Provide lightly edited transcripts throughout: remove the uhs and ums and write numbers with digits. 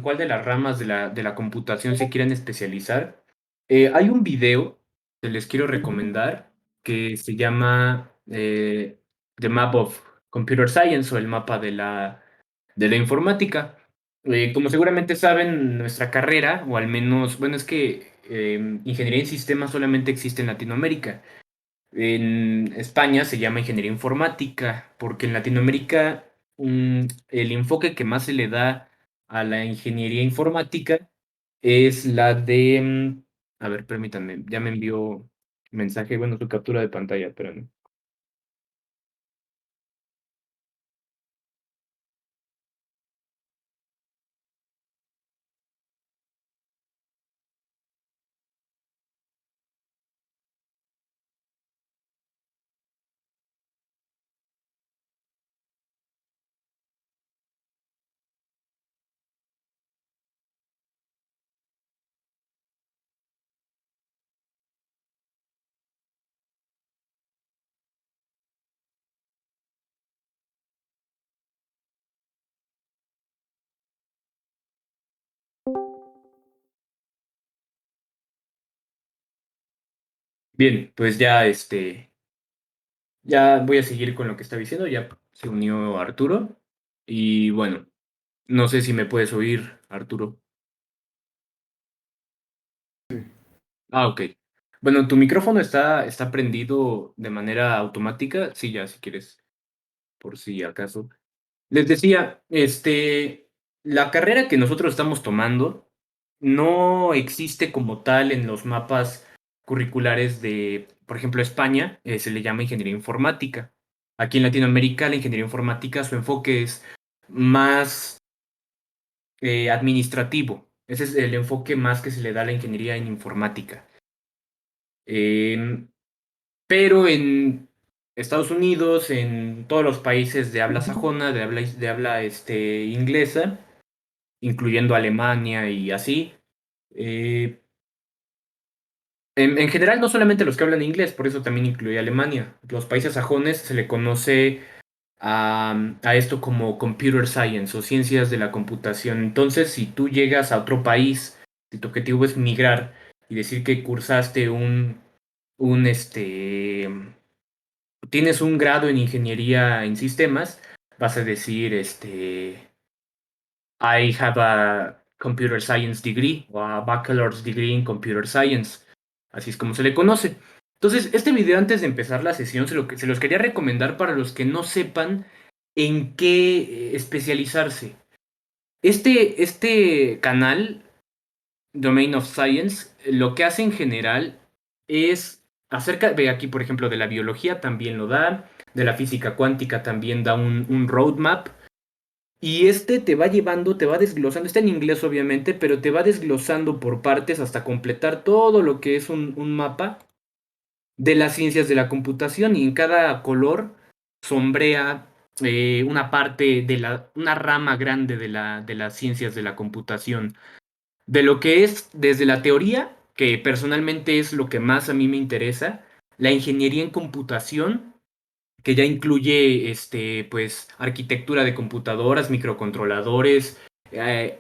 cuál de las ramas de la computación se quieren especializar. Hay un video que les quiero recomendar que se llama The Map of Computer Science o el mapa de la informática. Como seguramente saben, nuestra carrera, o al menos, bueno, es que ingeniería en sistemas solamente existe en Latinoamérica. En España se llama ingeniería informática, porque en Latinoamérica el enfoque que más se le da a la ingeniería informática es la de... a ver, permítanme, ya me envió mensaje, bueno, su captura de pantalla, pero bien, pues ya ya voy a seguir con lo que estaba diciendo, ya se unió Arturo y bueno, no sé si me puedes oír, Arturo. Ah, ok. Bueno, tu micrófono está prendido de manera automática. Sí, ya, si quieres, por si acaso. Les decía, la carrera que nosotros estamos tomando no existe como tal en los mapas curriculares de, por ejemplo, España, se le llama ingeniería informática. Aquí en Latinoamérica, la ingeniería informática, su enfoque es más administrativo. Ese es el enfoque más que se le da a la ingeniería en informática. Em, Pero en Estados Unidos, en todos los países de habla sajona, de habla inglesa, incluyendo Alemania y así, eh, en general no solamente los que hablan inglés, por eso también incluye Alemania. Los países sajones se le conoce a esto como computer science o ciencias de la computación. Entonces, si tú llegas a otro país, si tu objetivo es migrar y decir que cursaste un tienes un grado en ingeniería en sistemas, vas a decir, I have a computer science degree o a bachelor's degree in computer science. Así es como se le conoce. Entonces, este video antes de empezar la sesión se los quería recomendar para los que no sepan en qué especializarse. Este canal Domain of Science, lo que hace en general es acerca, ve aquí por ejemplo, de la biología también lo da, de la física cuántica también da un roadmap, y te va llevando, te va desglosando, está en inglés obviamente, pero te va desglosando por partes hasta completar todo lo que es un mapa de las ciencias de la computación, y en cada color sombrea una parte una rama grande de las ciencias de la computación de lo que es desde la teoría, que personalmente es lo que más a mí me interesa, la ingeniería en computación, que ya incluye pues arquitectura de computadoras, microcontroladores,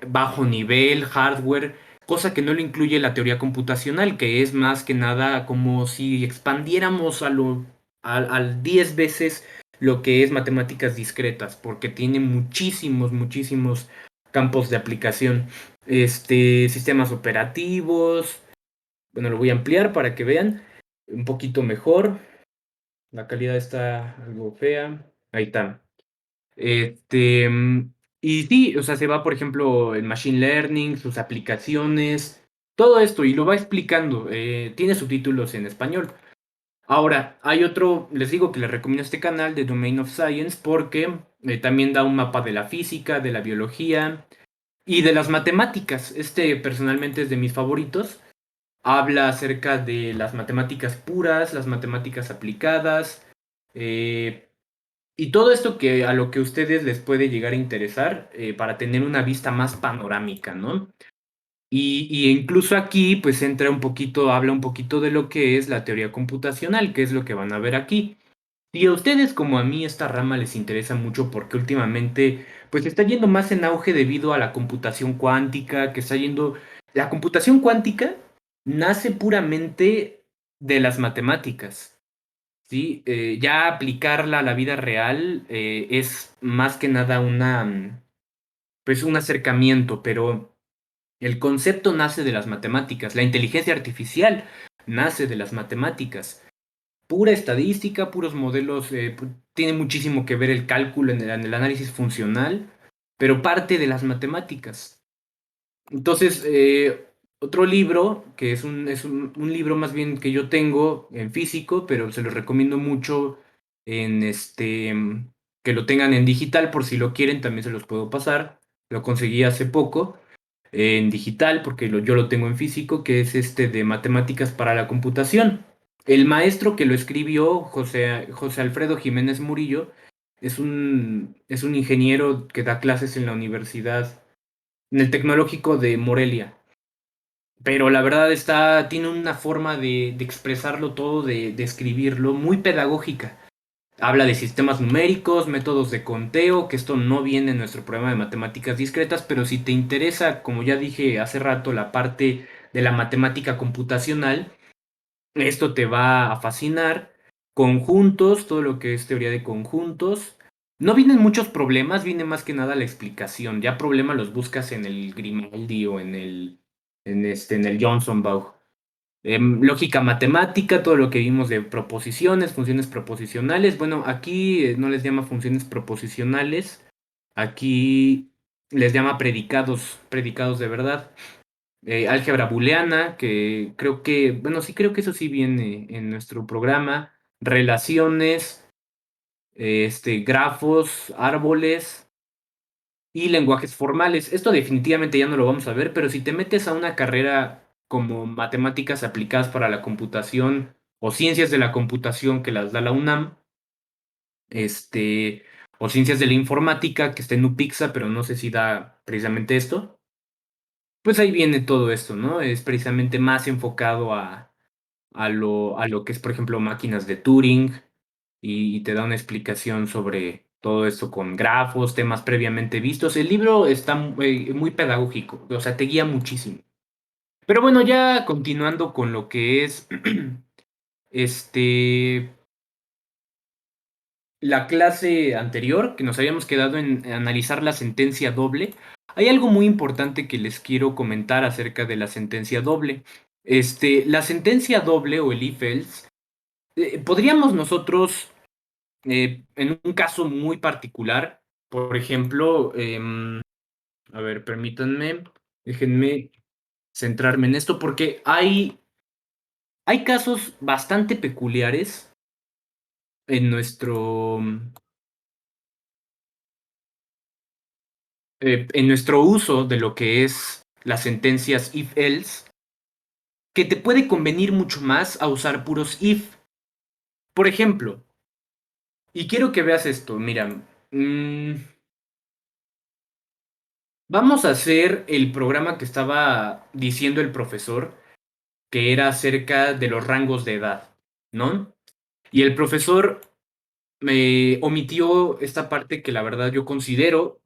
bajo nivel, hardware, cosa que no lo incluye la teoría computacional, que es más que nada como si expandiéramos al 10 veces lo que es matemáticas discretas, porque tiene muchísimos campos de aplicación. Sistemas operativos. Bueno, lo voy a ampliar para que vean un poquito mejor. La calidad está algo fea. Ahí está. Este, mm, y sí, o sea, se va, por ejemplo, en Machine Learning, sus aplicaciones, todo esto, y lo va explicando. Tiene subtítulos en español. Ahora, hay otro, les digo que les recomiendo este canal de Domain of Science porque también da un mapa de la física, de la biología y de las matemáticas. Personalmente es de mis favoritos. Habla acerca de las matemáticas puras, las matemáticas aplicadas, eh, y todo esto que a lo que a ustedes les puede llegar a interesar para tener una vista más panorámica, ¿no? Y incluso aquí, pues entra un poquito, habla un poquito de lo que es la teoría computacional, que es lo que van a ver aquí. Si a ustedes como a mí esta rama les interesa mucho porque últimamente pues está yendo más en auge debido a la computación cuántica, que está yendo... La computación cuántica nace puramente de las matemáticas, ¿sí? Ya aplicarla a la vida real es más que nada pues un acercamiento, pero el concepto nace de las matemáticas, la inteligencia artificial nace de las matemáticas pura estadística, puros modelos, tiene muchísimo que ver el cálculo en el análisis funcional, pero parte de las matemáticas. Entonces, otro libro, que un libro más bien que yo tengo en físico, pero se los recomiendo mucho en que lo tengan en digital, por si lo quieren, también se los puedo pasar. Lo conseguí hace poco en digital, porque yo lo tengo en físico, que es este de Matemáticas para la Computación. El maestro que lo escribió, José Alfredo Jiménez Murillo, es un ingeniero que da clases en la universidad, en el Tecnológico de Morelia. Pero la verdad tiene una forma de expresarlo todo, de escribirlo, muy pedagógica. Habla de sistemas numéricos, métodos de conteo, que esto no viene en nuestro programa de matemáticas discretas, pero si te interesa, como ya dije hace rato, la parte de la matemática computacional, esto te va a fascinar. Conjuntos, todo lo que es teoría de conjuntos. No vienen muchos problemas, viene más que nada la explicación. Ya problemas los buscas en el Grimaldi o en el Johnson Bau. Lógica matemática, todo lo que vimos de proposiciones, funciones proposicionales. Bueno, aquí no les llama funciones proposicionales, aquí les llama predicados, predicados de verdad. Álgebra booleana, que creo que, bueno, sí creo que eso sí viene en nuestro programa. Relaciones, grafos, árboles y lenguajes formales. Esto definitivamente ya no lo vamos a ver, pero si te metes a una carrera como matemáticas aplicadas para la computación o ciencias de la computación que las da la UNAM, este, o ciencias de la informática que está en UPIXA, pero no sé si da precisamente esto, pues ahí viene todo esto, ¿no? Es precisamente más enfocado a lo que es, por ejemplo, máquinas de Turing y te da una explicación sobre todo esto con grafos, temas previamente vistos. El libro está muy pedagógico, o sea, te guía muchísimo. Pero bueno, ya continuando con lo que es este la clase anterior, que nos habíamos quedado en analizar la sentencia doble, hay algo muy importante que les quiero comentar acerca de la sentencia doble. La sentencia doble o el if-else, podríamos nosotros en un caso muy particular, por ejemplo, a ver, permítanme, déjenme centrarme en esto porque hay casos bastante peculiares en en nuestro uso de lo que es las sentencias if-else, que te puede convenir mucho más a usar puros if. Por ejemplo, y quiero que veas esto, mira, mm, vamos a hacer el programa que estaba diciendo el profesor que era acerca de los rangos de edad, ¿no? Y el profesor me omitió esta parte que la verdad yo considero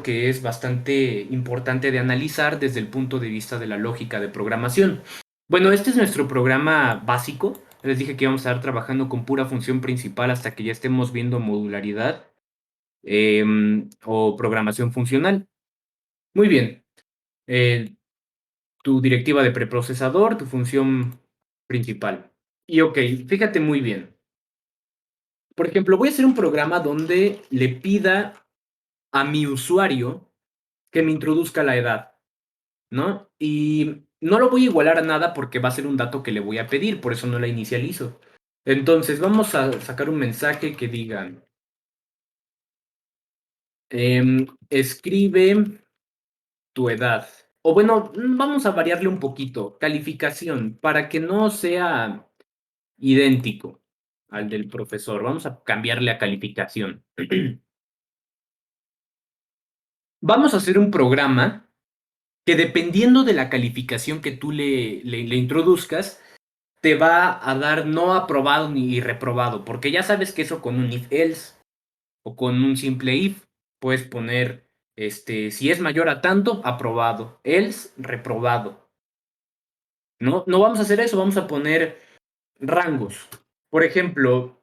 que es bastante importante de analizar desde el punto de vista de la lógica de programación. Bueno, este es nuestro programa básico. Les dije que íbamos a estar trabajando con pura función principal hasta que ya estemos viendo modularidad o programación funcional. Muy bien. Eh, Tu directiva de preprocesador, tu función principal. Y ok, fíjate muy bien. Por ejemplo, voy a hacer un programa donde le pida a mi usuario que me introduzca la edad, ¿no? Y no lo voy a igualar a nada porque va a ser un dato que le voy a pedir, por eso no la inicializo. Entonces, vamos a sacar un mensaje que diga, escribe tu edad. O bueno, vamos a variarle un poquito, calificación, para que no sea idéntico al del profesor. Vamos a cambiarle a calificación. Vamos a hacer un programa que dependiendo de la calificación que tú le introduzcas, te va a dar no aprobado ni reprobado, porque ya sabes que eso con un if else o con un simple if puedes poner, si es mayor a tanto, aprobado, else, reprobado. No, no vamos a hacer eso, vamos a poner rangos. Por ejemplo,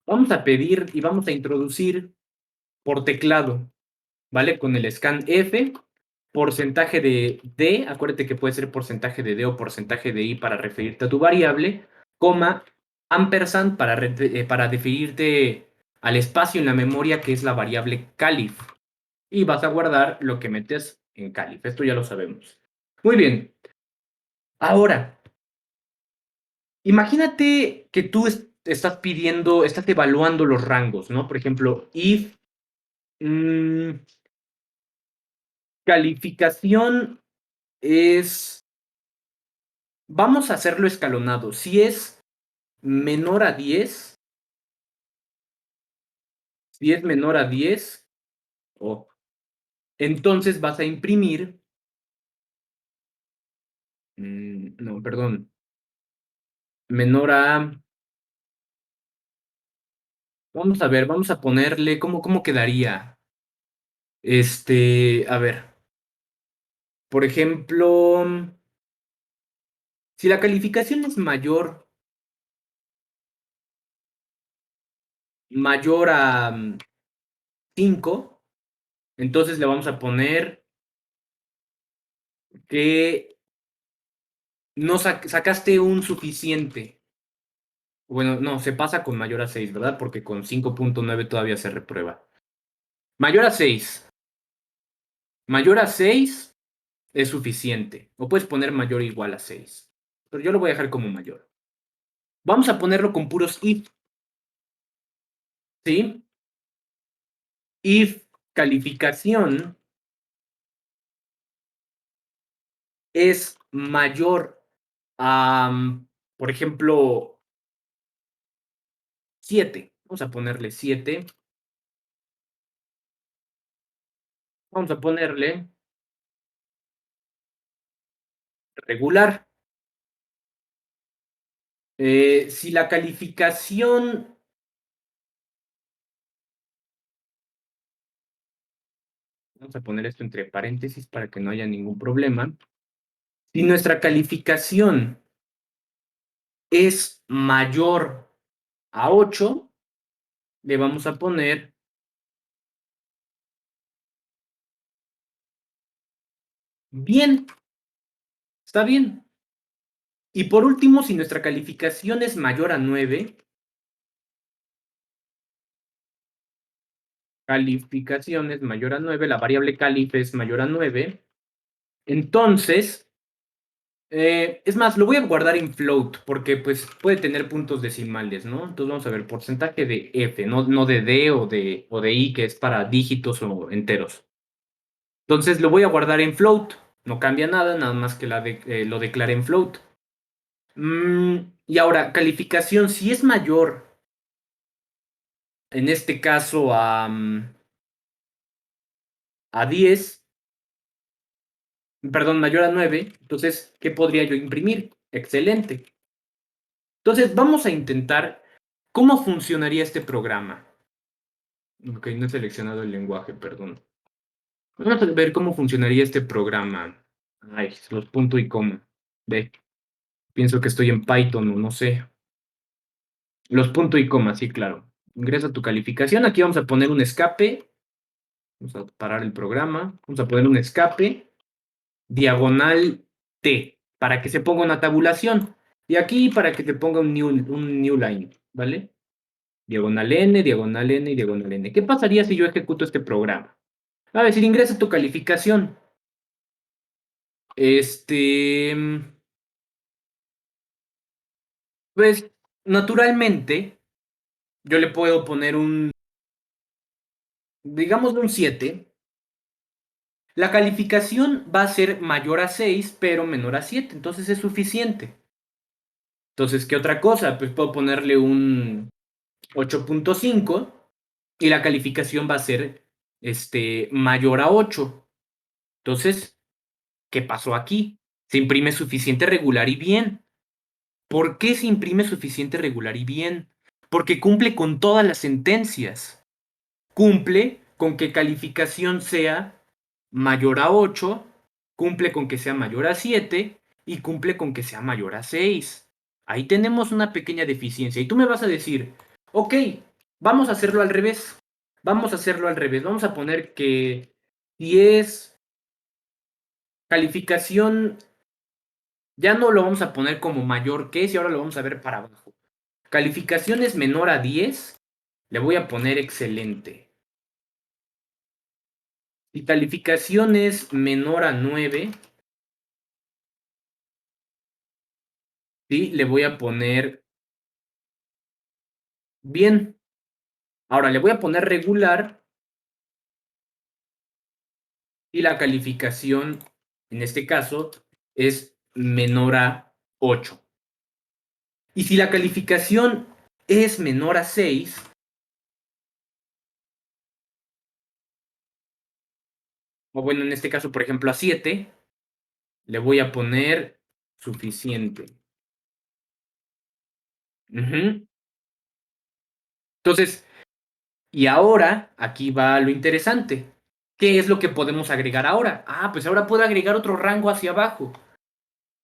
vamos a pedir y vamos a introducir por teclado, ¿vale? Con el scan F, porcentaje de D, acuérdate que puede ser porcentaje de D o porcentaje de I para referirte a tu variable, coma, ampersand para referirte al espacio en la memoria que es la variable calif. Y vas a guardar lo que metes en calif. Esto ya lo sabemos. Muy bien. Ahora, imagínate que tú estás pidiendo, estás evaluando los rangos, ¿no? Por ejemplo, if mm, calificación es, vamos a hacerlo escalonado. Si es menor a 10, si es menor a 10, oh, entonces vas a imprimir, no, perdón, menor a, vamos a ver, vamos a ponerle, ¿cómo quedaría? A ver, por ejemplo, si la calificación es mayor a 5, entonces le vamos a poner que no sacaste un suficiente. Bueno, no, se pasa con mayor a 6, ¿verdad? Porque con 5.9 todavía se reprueba. Mayor a 6. Mayor a 6 es suficiente. O puedes poner mayor o igual a 6. Pero yo lo voy a dejar como mayor. Vamos a ponerlo con puros if. ¿Sí? If calificación es mayor a, por ejemplo, 7. Vamos a ponerle 7. Vamos a ponerle regular. Si la calificación, vamos a poner esto entre paréntesis para que no haya ningún problema. Si nuestra calificación es mayor a 8, le vamos a poner bien. Está bien. Y por último, si nuestra calificación es mayor a 9, calificación es mayor a 9, la variable calif es mayor a 9, entonces, es más, lo voy a guardar en float porque pues puede tener puntos decimales, ¿no? Entonces vamos a ver porcentaje de F, no de D o de I, que es para dígitos o enteros. Entonces lo voy a guardar en float, no cambia nada, nada más que lo declaré en float. Y ahora, calificación, si es mayor, en este caso a 10, perdón, mayor a 9, entonces, ¿qué podría yo imprimir? Excelente. Entonces, vamos a intentar cómo funcionaría este programa. Ok, no he seleccionado el lenguaje, perdón. Vamos a ver cómo funcionaría este programa. Ay, los punto y coma. Ve, pienso que estoy en Python o no sé. Los punto y coma, sí, claro. Ingresa tu calificación. Aquí vamos a poner un escape. Vamos a parar el programa. Vamos a poner un escape. Diagonal T. Para que se ponga una tabulación. Y aquí para que te ponga un new line. ¿Vale? Diagonal N, diagonal N y diagonal N. ¿Qué pasaría si yo ejecuto este programa? A ver, si ingresa tu calificación. Este. Pues, naturalmente, yo le puedo poner digamos, un 7. La calificación va a ser mayor a 6, pero menor a 7. Entonces es suficiente. Entonces, ¿qué otra cosa? Pues puedo ponerle un 8.5 y la calificación va a ser mayor a 8. Entonces, ¿qué pasó aquí? Se imprime suficiente, regular y bien. ¿Por qué se imprime suficiente, regular y bien? Porque cumple con todas las sentencias. Cumple con que calificación sea mayor a 8, cumple con que sea mayor a 7 y cumple con que sea mayor a 6. Ahí tenemos una pequeña deficiencia. Y tú me vas a decir, ok, vamos a hacerlo al revés. Vamos a hacerlo al revés. Vamos a poner que si es calificación, ya no lo vamos a poner como mayor que, si ahora lo vamos a ver para abajo. Calificación es menor a 10, le voy a poner excelente. Si calificación es menor a 9, ¿sí? Le voy a poner bien. Ahora le voy a poner regular y la calificación, en este caso, es menor a 8. Y si la calificación es menor a 6, o bueno, en este caso, por ejemplo, a 7, le voy a poner suficiente. Ujú. Entonces, y ahora, aquí va lo interesante. ¿Qué es lo que podemos agregar ahora? Ah, pues ahora puedo agregar otro rango hacia abajo.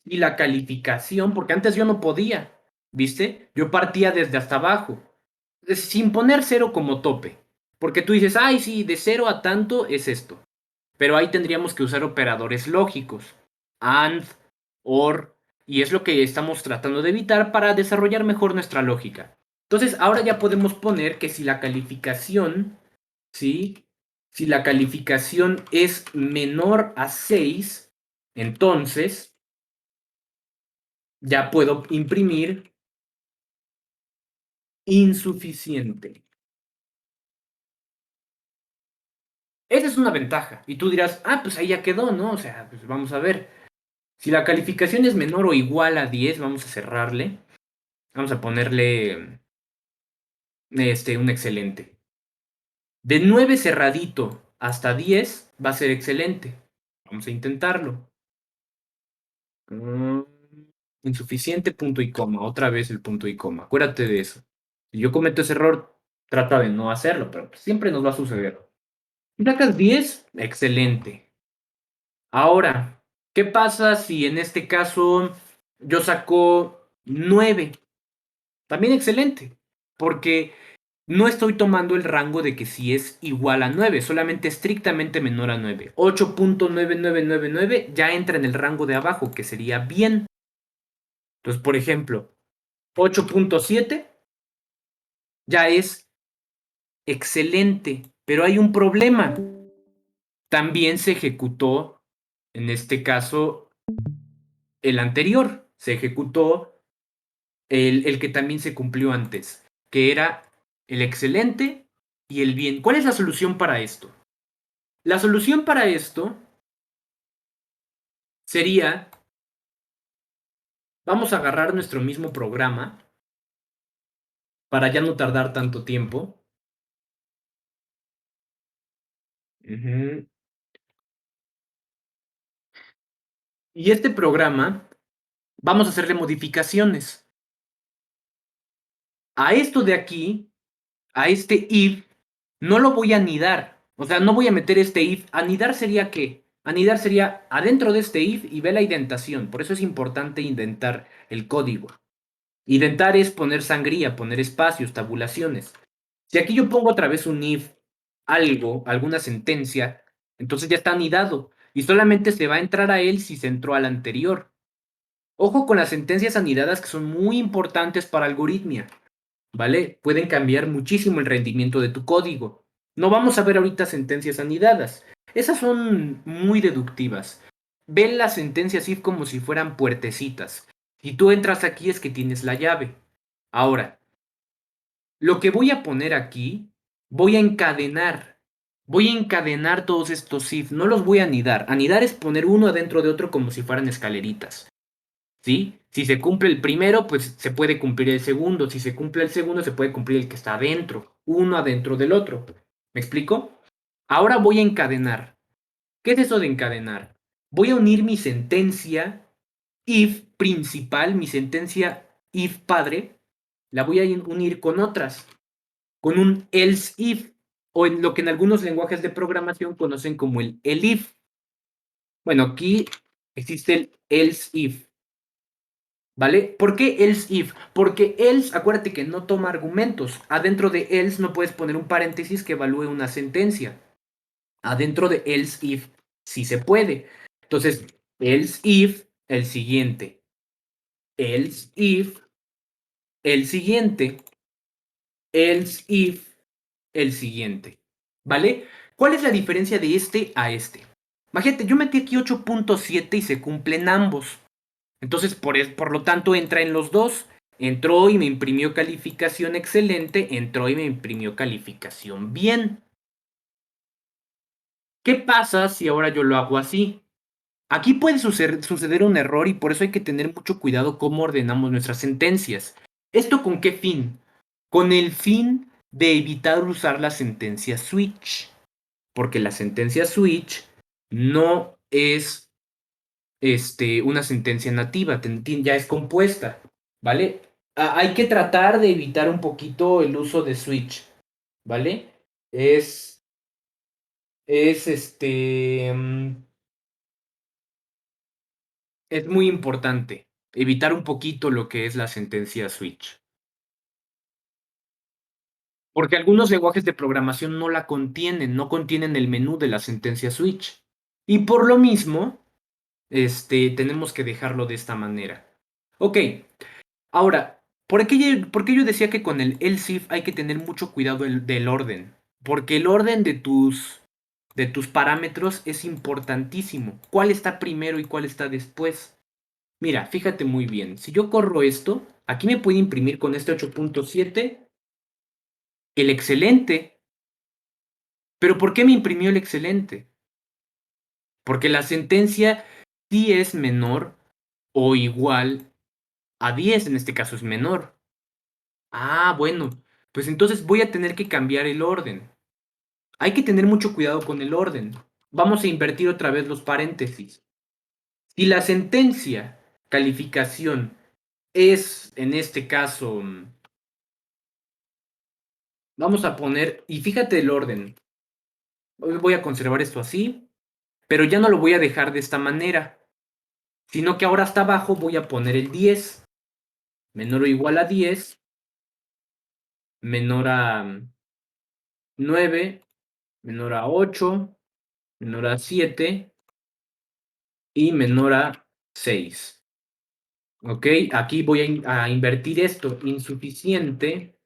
Y la calificación, porque antes yo no podía, ¿viste? Yo partía desde hasta abajo, sin poner cero como tope. Porque tú dices, ay, sí, de cero a tanto es esto. Pero ahí tendríamos que usar operadores lógicos. And, or, y es lo que estamos tratando de evitar para desarrollar mejor nuestra lógica. Entonces, ahora ya podemos poner que si la calificación, ¿sí? Si la calificación es menor a 6, entonces ya puedo imprimir insuficiente. Esa es una ventaja. Y tú dirás, ah, pues ahí ya quedó, ¿no? O sea, pues vamos a ver. Si la calificación es menor o igual a 10, vamos a cerrarle. Vamos a ponerle un excelente. De 9 cerradito hasta 10 va a ser excelente. Vamos a intentarlo. Mm, Insuficiente punto y coma. Otra vez el punto y coma. Acuérdate de eso. Si yo cometo ese error, trata de no hacerlo, pero siempre nos va a suceder. Sacas 10, excelente. Ahora, ¿qué pasa si en este caso yo saco 9? También excelente, porque no estoy tomando el rango de que si es igual a 9, solamente estrictamente menor a 9. 8.9999 ya entra en el rango de abajo, que sería bien. Entonces, por ejemplo, 8.7 ya es excelente, pero hay un problema. También se ejecutó, en este caso, el anterior. Se ejecutó el que también se cumplió antes, que era el excelente y el bien. ¿Cuál es la solución para esto? La solución para esto sería, vamos a agarrar nuestro mismo programa para ya no tardar tanto tiempo. Ujú. Y este programa, vamos a hacerle modificaciones. A esto de aquí, a este if, no lo voy a anidar. O sea, no voy a meter este if. ¿Anidar sería qué? Anidar sería adentro de este if y ve la indentación. Por eso es importante indentar el código. Indentar es poner sangría, poner espacios, tabulaciones. Si aquí yo pongo otra vez un if, algo, alguna sentencia, entonces ya está anidado. Y solamente se va a entrar a él si se entró al anterior. Ojo con las sentencias anidadas que son muy importantes para algoritmia. ¿Vale? Pueden cambiar muchísimo el rendimiento de tu código. No vamos a ver ahorita sentencias anidadas. Esas son muy deductivas. Ven las sentencias if como si fueran puertecitas. Si tú entras aquí es que tienes la llave. Ahora, lo que voy a poner aquí, voy a encadenar. Voy a encadenar todos estos if. No los voy a anidar. Anidar es poner uno adentro de otro como si fueran escaleritas. ¿Sí? Si se cumple el primero, pues se puede cumplir el segundo. Si se cumple el segundo, se puede cumplir el que está adentro. Uno adentro del otro. ¿Me explico? Ahora voy a encadenar. ¿Qué es eso de encadenar? Voy a unir mi sentencia if principal, mi sentencia if padre, la voy a unir con otras, con un else if, o en lo que en algunos lenguajes de programación conocen como el elif. Bueno, aquí existe el else if, ¿vale? ¿Por qué else if? Porque else, acuérdate que no toma argumentos. Adentro de else no puedes poner un paréntesis que evalúe una sentencia. Adentro de else if sí se puede. Entonces, else if, el siguiente. Else if, el siguiente. Else if, el siguiente. ¿Vale? ¿Cuál es la diferencia de este a este? Imagínate, yo metí aquí 8.7 y se cumplen ambos. Entonces, por lo tanto, entra en los dos. Entró y me imprimió calificación excelente, entró y me imprimió calificación bien. ¿Qué pasa si ahora yo lo hago así? Aquí puede suceder un error y por eso hay que tener mucho cuidado cómo ordenamos nuestras sentencias. ¿Esto con qué fin? Con el fin de evitar usar la sentencia switch, porque la sentencia switch no es una sentencia nativa, ya es compuesta, ¿vale? Hay que tratar de evitar un poquito el uso de switch, ¿vale? Es, es muy importante evitar un poquito lo que es la sentencia switch, porque algunos lenguajes de programación no la contienen, no contienen el menú de la sentencia switch. Y por lo mismo, tenemos que dejarlo de esta manera. Ok, ahora, por qué yo decía que con el else if hay que tener mucho cuidado del orden? Porque el orden de tus parámetros es importantísimo. ¿Cuál está primero y cuál está después? Mira, fíjate muy bien. Si yo corro esto, aquí me puede imprimir con este 8.7 el excelente. ¿Pero por qué me imprimió el excelente? Porque la sentencia sí es menor o igual a 10, en este caso es menor. Ah, bueno, pues entonces voy a tener que cambiar el orden. Hay que tener mucho cuidado con el orden. Vamos a invertir otra vez los paréntesis. Si la sentencia, calificación, es en este caso, vamos a poner, y fíjate el orden. Voy a conservar esto así, pero ya no lo voy a dejar de esta manera, sino que ahora hasta abajo voy a poner el 10, menor o igual a 10, menor a 9, menor a 8, menor a 7 y menor a 6. ¿Ok? Aquí voy a invertir esto. Insuficiente.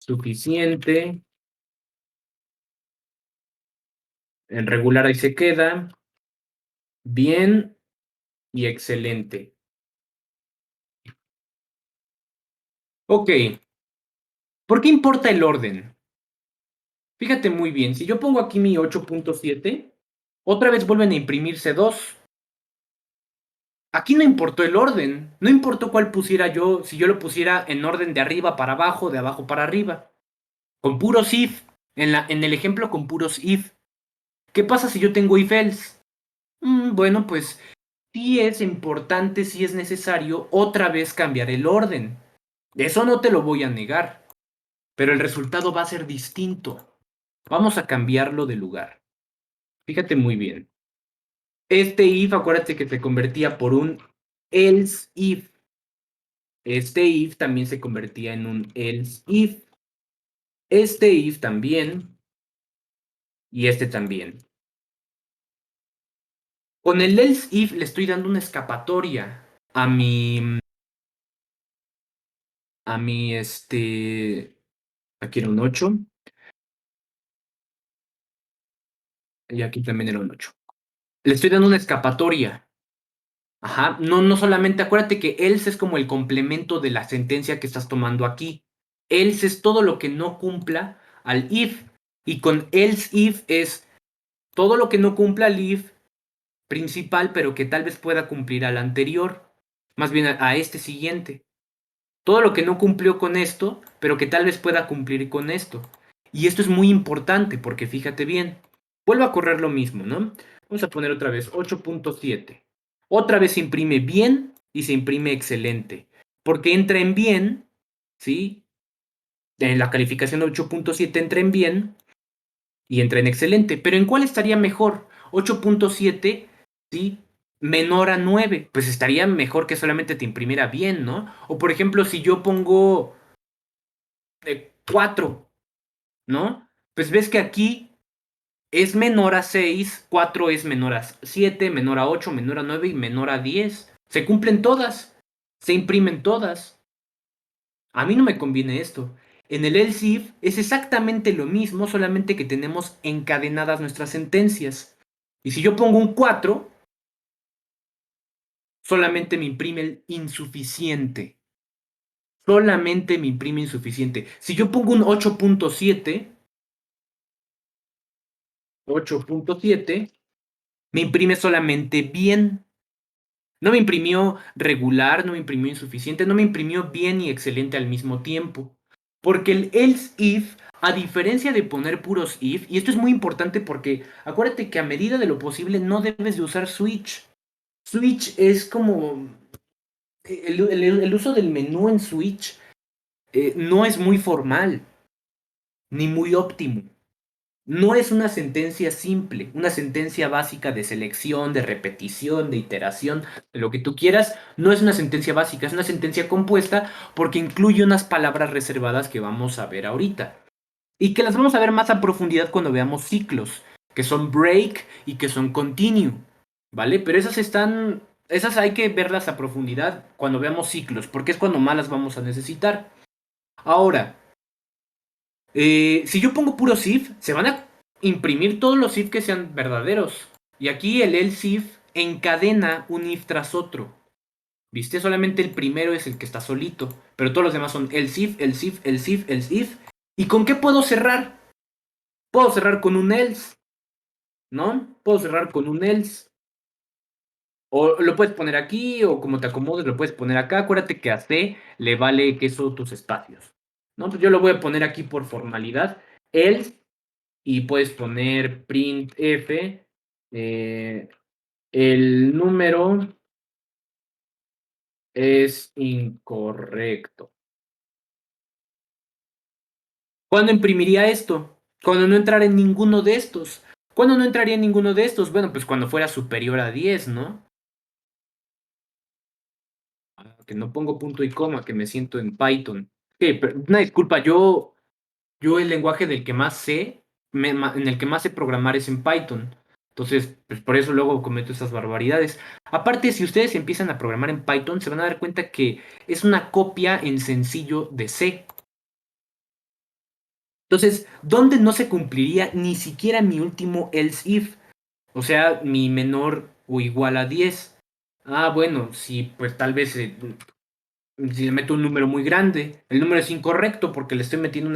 Suficiente. En regular ahí se queda. Bien y excelente. Ok. ¿Por qué importa el orden? Fíjate muy bien. Si yo pongo aquí mi 8.7, otra vez vuelven a imprimirse dos. Aquí no importó el orden. No importó cuál pusiera yo, si yo lo pusiera en orden de arriba para abajo, de abajo para arriba. Con puros if. En el ejemplo con puros if. ¿Qué pasa si yo tengo if else? Bueno, pues sí es importante, sí es necesario otra vez cambiar el orden. Eso no te lo voy a negar, pero el resultado va a ser distinto. Vamos a cambiarlo de lugar. Fíjate muy bien. Este if, acuérdate que se convertía por un else if. Este if también se convertía en un else if. Este if también. Y este también. Con el else if le estoy dando una escapatoria a mi, aquí era un 8 y aquí también era un 8. Le estoy dando una escapatoria. Ajá, no solamente, acuérdate que else es como el complemento de la sentencia que estás tomando aquí. Else es todo lo que no cumpla al if. Y con else if es todo lo que no cumpla al if principal, pero que tal vez pueda cumplir al anterior. Más bien a este siguiente. Todo lo que no cumplió con esto, pero que tal vez pueda cumplir con esto. Y esto es muy importante porque fíjate bien. Vuelvo a correr lo mismo, ¿no? Vamos a poner otra vez 8.7. Otra vez se imprime bien y se imprime excelente. Porque entra en bien, ¿sí? En la calificación 8.7 entra en bien y entra en excelente. Pero ¿en cuál estaría mejor? 8.7, ¿sí? Menor a 9. Pues estaría mejor que solamente te imprimiera bien, ¿no? O por ejemplo, si yo pongo 4, ¿no? Pues ves que aquí es menor a 6, 4 es menor a 7, menor a 8, menor a 9 y menor a 10. Se cumplen todas, se imprimen todas. A mí no me conviene esto. En el else if es exactamente lo mismo, solamente que tenemos encadenadas nuestras sentencias. Y si yo pongo un 4, solamente me imprime el insuficiente. Solamente me imprime insuficiente. Si yo pongo un 8.7, me imprime solamente bien. No me imprimió regular, no me imprimió insuficiente, no me imprimió bien y excelente al mismo tiempo. Porque el else if, a diferencia de poner puros if, y esto es muy importante porque acuérdate que a medida de lo posible no debes de usar switch. Switch es como el uso del menú en switch no es muy formal ni muy óptimo. No es una sentencia simple, una sentencia básica de selección, de repetición, de iteración, de lo que tú quieras. No es una sentencia básica, es una sentencia compuesta porque incluye unas palabras reservadas que vamos a ver ahorita. Y que las vamos a ver más a profundidad cuando veamos ciclos, que son break y que son continue. ¿Vale? Pero esas hay que verlas a profundidad cuando veamos ciclos, porque es cuando más las vamos a necesitar. Ahora, si yo pongo puros if, se van a imprimir todos los if que sean verdaderos. Y aquí el else if encadena un if tras otro. ¿Viste? Solamente el primero es el que está solito. Pero todos los demás son else if, else if, else if, else if. ¿Y con qué puedo cerrar? Puedo cerrar con un else, ¿no? Puedo cerrar con un else. O lo puedes poner aquí, o como te acomodes, lo puedes poner acá. Acuérdate que a C le vale que son tus espacios. ¿No? Pues yo lo voy a poner aquí por formalidad. Else. Y puedes poner printf, el número es incorrecto. ¿Cuándo imprimiría esto? Cuando no entrara en ninguno de estos. ¿Cuándo no entraría en ninguno de estos? Bueno, pues cuando fuera superior a 10, ¿no? Que no pongo punto y coma, que me siento en Python. Una disculpa, yo el lenguaje del que más sé, en el que más sé programar es en Python. Entonces, pues por eso luego cometo esas barbaridades. Aparte, si ustedes empiezan a programar en Python, se van a dar cuenta que es una copia en sencillo de C. Entonces, ¿dónde no se cumpliría ni siquiera mi último else if? O sea, mi menor o igual a 10. Ah, bueno, sí, pues tal vez si le meto un número muy grande, el número es incorrecto porque le estoy metiendo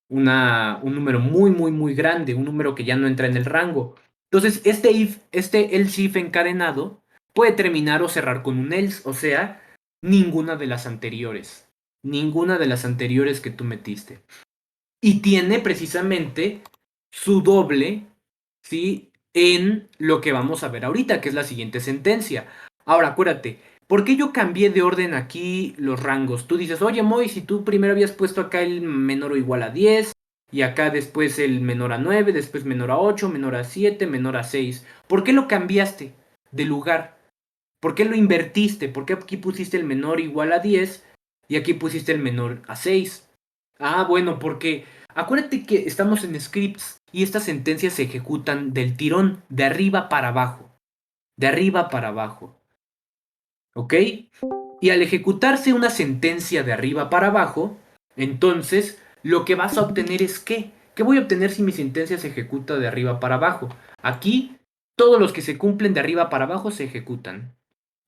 un número muy, muy, muy grande, un número que ya no entra en el rango. Entonces, este else if encadenado puede terminar o cerrar con un else, o sea, ninguna de las anteriores. Ninguna de las anteriores que tú metiste. Y tiene precisamente su doble, ¿sí? En lo que vamos a ver ahorita, que es la siguiente sentencia. Ahora, acuérdate, ¿por qué yo cambié de orden aquí los rangos? Tú dices, oye, Moy, si tú primero habías puesto acá el menor o igual a 10, y acá después el menor a 9, después menor a 8, menor a 7, menor a 6. ¿Por qué lo cambiaste de lugar? ¿Por qué lo invertiste? ¿Por qué aquí pusiste el menor igual a 10 y aquí pusiste el menor a 6? Ah, bueno, porque acuérdate que estamos en scripts y estas sentencias se ejecutan del tirón, de arriba para abajo. De arriba para abajo. ¿Ok? Y al ejecutarse una sentencia de arriba para abajo, entonces lo que vas a obtener es ¿qué? ¿Qué voy a obtener si mi sentencia se ejecuta de arriba para abajo? Aquí, todos los que se cumplen de arriba para abajo se ejecutan.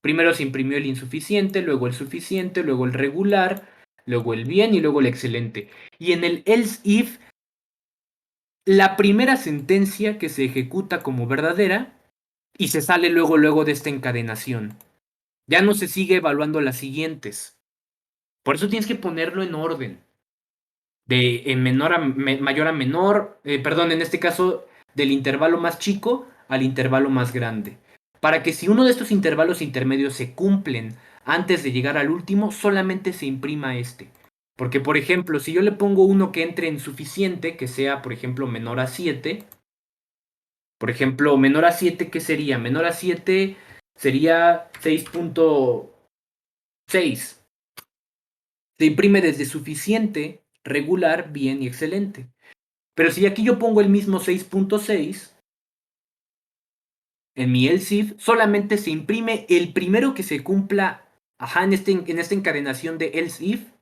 Primero se imprimió el insuficiente, luego el suficiente, luego el regular, luego el bien y luego el excelente. Y en el else if, la primera sentencia que se ejecuta como verdadera y se sale luego de esta encadenación. Ya no se sigue evaluando las siguientes. Por eso tienes que ponerlo en orden. De mayor a menor, perdón, en este caso del intervalo más chico al intervalo más grande. Para que si uno de estos intervalos intermedios se cumplen antes de llegar al último, solamente se imprima este. Porque, por ejemplo, si yo le pongo uno que entre en suficiente, que sea, por ejemplo, menor a 7, por ejemplo, menor a 7, ¿qué sería? Menor a 7 sería 6.6. Se imprime desde suficiente, regular, bien y excelente. Pero si aquí yo pongo el mismo 6.6, en mi else if solamente se imprime el primero que se cumpla, ajá, en esta encadenación de else if,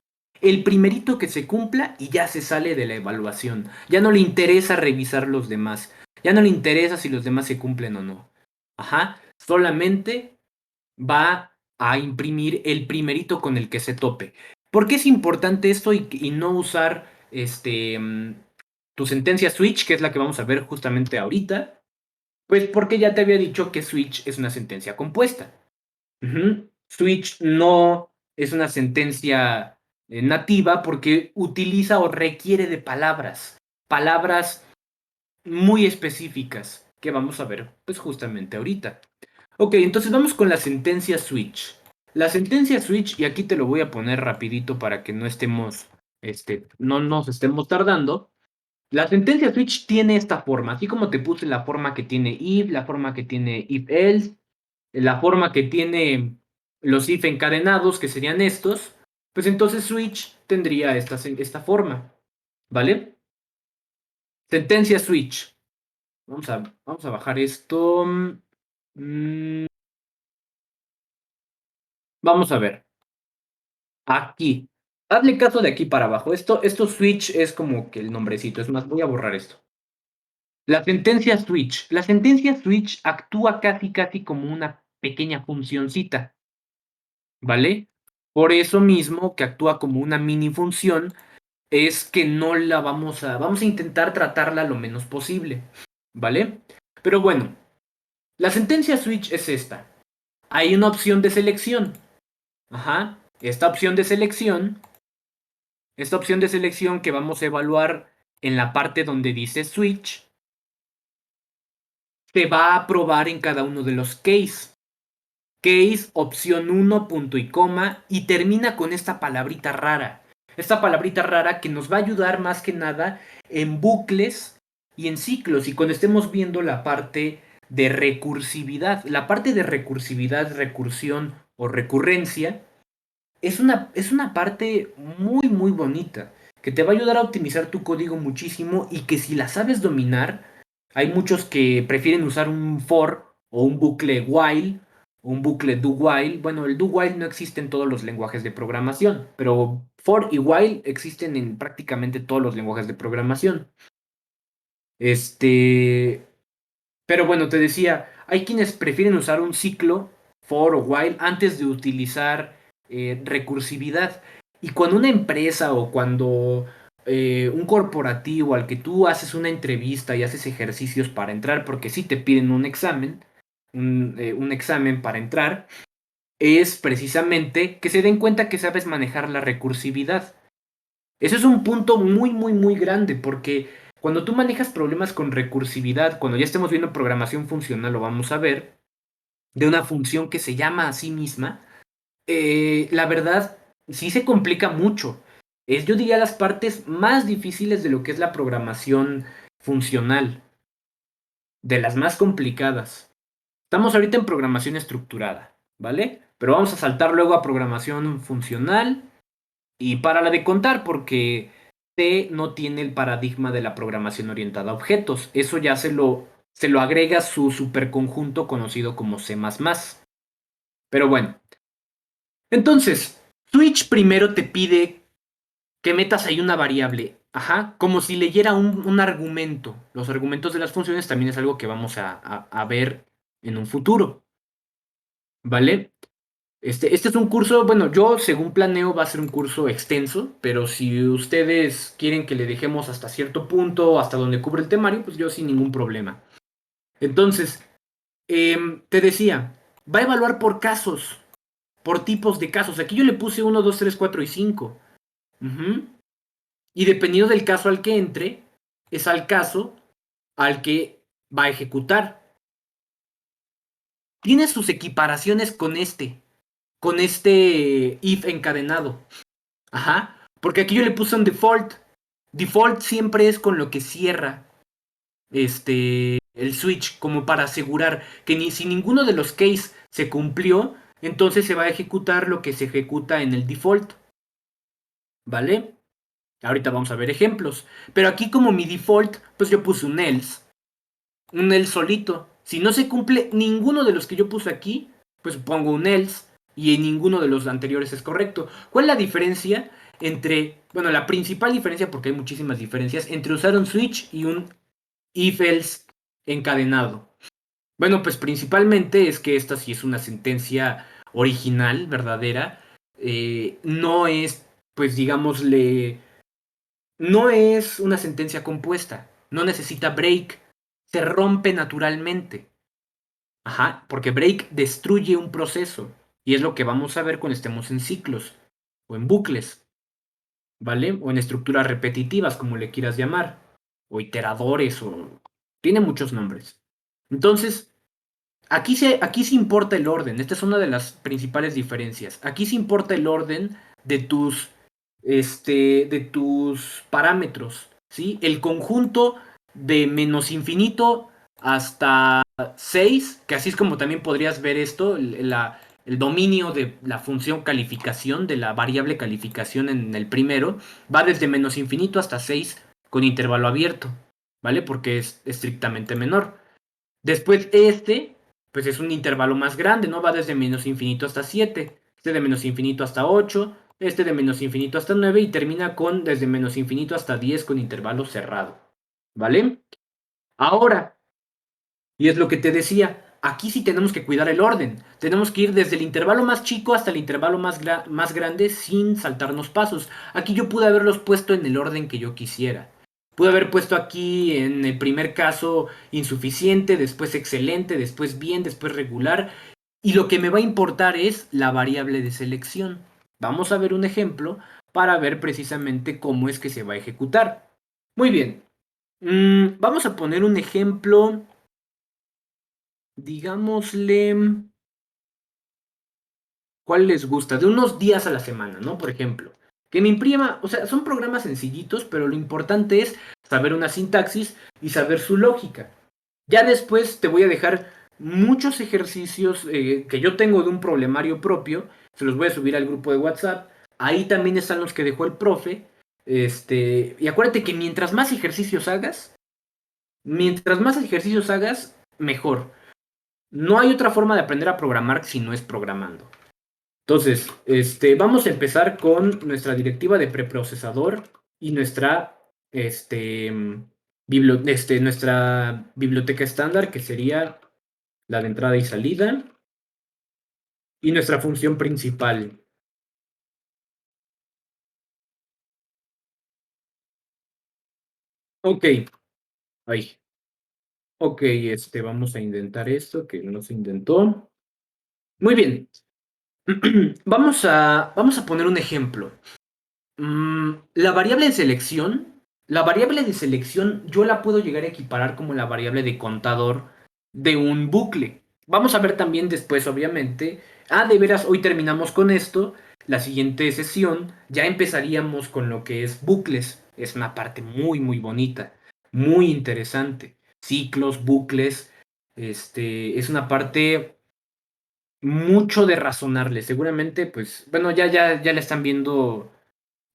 el primerito que se cumpla y ya se sale de la evaluación. Ya no le interesa revisar los demás. Ya no le interesa si los demás se cumplen o no. Ajá, solamente va a imprimir el primerito con el que se tope. ¿Por qué es importante esto y no usar tu sentencia switch, que es la que vamos a ver justamente ahorita? Pues porque ya te había dicho que switch es una sentencia compuesta. Ujú. Switch no es una sentencia nativa porque utiliza o requiere de palabras. Palabras muy específicas que vamos a ver pues justamente ahorita. Ok, entonces vamos con la sentencia switch. La sentencia switch, y aquí te lo voy a poner rapidito para que no estemos, no nos estemos tardando. La sentencia switch tiene esta forma, así como te puse la forma que tiene if, la forma que tiene if else, la forma que tiene los if encadenados, que serían estos, pues entonces switch tendría esta forma, ¿vale? Sentencia switch. Vamos a bajar esto. Mm, Vamos a ver. Aquí. Hazle caso de aquí para abajo. Esto switch es como que el nombrecito. Es más, voy a borrar esto. La sentencia switch. La sentencia switch actúa casi casi como una pequeña funcioncita, ¿vale? Por eso mismo que actúa como una mini función, es que no la vamos a intentar tratarla lo menos posible, ¿vale? Pero bueno, la sentencia switch es esta. Hay una opción de selección. Ajá. Esta opción de selección que vamos a evaluar en la parte donde dice switch, se va a probar en cada uno de los case. Case, opción uno punto y coma, y termina con esta palabrita rara. Esta palabrita rara que nos va a ayudar más que nada en bucles y en ciclos. Y cuando estemos viendo la parte de recursividad, la parte de recursividad, recursión o recurrencia, es una parte muy, muy bonita, que te va a ayudar a optimizar tu código muchísimo y que si la sabes dominar, hay muchos que prefieren usar un for o un bucle while o un bucle do while. Bueno, el do while no existe en todos los lenguajes de programación, pero for y while existen en prácticamente todos los lenguajes de programación. Este, pero bueno, te decía, hay quienes prefieren usar un ciclo, for o while, antes de utilizar recursividad. Y cuando una empresa o cuando un corporativo al que tú haces una entrevista y haces ejercicios para entrar, porque sí te piden un examen, un examen para entrar, es precisamente que se den cuenta que sabes manejar la recursividad. Eso es un punto muy, muy, muy grande, porque cuando tú manejas problemas con recursividad, cuando ya estemos viendo programación funcional, lo vamos a ver, de una función que se llama a sí misma, la verdad, sí se complica mucho. Es, yo diría, las partes más difíciles de lo que es la programación funcional, de las más complicadas. Estamos ahorita en programación estructurada, ¿vale? Pero vamos a saltar luego a programación funcional. Y para la de contar, porque C no tiene el paradigma de la programación orientada a objetos. Eso ya se lo agrega su superconjunto conocido como C++. Pero bueno, entonces, Switch primero te pide que metas ahí una variable. Ajá, como si leyera un argumento. Los argumentos de las funciones también es algo que vamos a ver en un futuro, ¿vale? Este es un curso, bueno, yo según planeo va a ser un curso extenso, pero si ustedes quieren que le dejemos hasta cierto punto, hasta donde cubre el temario, pues yo sin ningún problema. Entonces, te decía, va a evaluar por casos, por tipos de casos. Aquí yo le puse uno 2 3 4 y 5. Ujú. Y dependiendo del caso al que entre, es al caso al que va a ejecutar. tiene sus equiparaciones con este if encadenado. Ajá, porque aquí yo le puse un default. Default siempre es con lo que cierra el switch, como para asegurar que si ninguno de los case se cumplió, entonces se va a ejecutar lo que se ejecuta en el default, ¿vale? Ahorita vamos a ver ejemplos. Pero aquí como mi default, pues yo puse un else solito. Si no se cumple ninguno de los que yo puse aquí, pues pongo un else y ninguno de los anteriores es correcto. ¿Cuál es la diferencia entre, bueno, la principal diferencia, porque hay muchísimas diferencias, entre usar un switch y un if else encadenado? Bueno, pues principalmente es que esta sí es una sentencia original, verdadera. No es, pues digámosle, no es una sentencia compuesta. No necesita break. Se rompe naturalmente. Ajá, porque break destruye un proceso. Y es lo que vamos a ver cuando estemos en ciclos o en bucles, ¿vale? O en estructuras repetitivas, como le quieras llamar. O iteradores, o... Tiene muchos nombres. Entonces, aquí sí importa el orden. Esta es una de las principales diferencias. Aquí sí importa el orden de tus parámetros, ¿sí? El conjunto de menos infinito hasta 6, que así es como también podrías ver esto, el dominio de la función calificación, de la variable calificación en el primero, va desde menos infinito hasta 6 con intervalo abierto, ¿vale? Porque es estrictamente menor. Después pues es un intervalo más grande, ¿no? Va desde menos infinito hasta 7, este de menos infinito hasta 8, este de menos infinito hasta 9 y termina con desde menos infinito hasta 10 con intervalo cerrado, ¿vale? Ahora, y es lo que te decía, aquí sí tenemos que cuidar el orden. Tenemos que ir desde el intervalo más chico hasta el intervalo más grande sin saltarnos pasos. Aquí yo pude haberlos puesto en el orden que yo quisiera. Pude haber puesto aquí en el primer caso insuficiente, después excelente, después bien, después regular. Y lo que me va a importar es la variable de selección. Vamos a ver un ejemplo para ver precisamente cómo es que se va a ejecutar. Muy bien. Vamos a poner un ejemplo, digámosle, ¿cuál les gusta? De unos días a la semana, ¿no? Por ejemplo, que me imprima, o sea, son programas sencillitos, pero lo importante es saber una sintaxis y saber su lógica. Ya después te voy a dejar muchos ejercicios que yo tengo de un problemario propio, se los voy a subir al grupo de WhatsApp. Ahí también están los que dejó el profe. Y acuérdate que mientras más ejercicios hagas, mejor. No hay otra forma de aprender a programar si no es programando. Entonces, vamos a empezar con nuestra directiva de preprocesador y nuestra biblioteca estándar, que sería la de entrada y salida, y nuestra función principal. Ok, ahí. Ok, vamos a intentar esto, que no se intentó. Muy bien. Vamos a poner un ejemplo. La variable de selección yo la puedo llegar a equiparar como la variable de contador de un bucle. Vamos a ver también después, obviamente. De veras, hoy terminamos con esto. La siguiente sesión ya empezaríamos con lo que es bucles. Es una parte muy, muy bonita, muy interesante. Ciclos, bucles, es una parte mucho de razonarle. Seguramente, pues, bueno, ya le están viendo,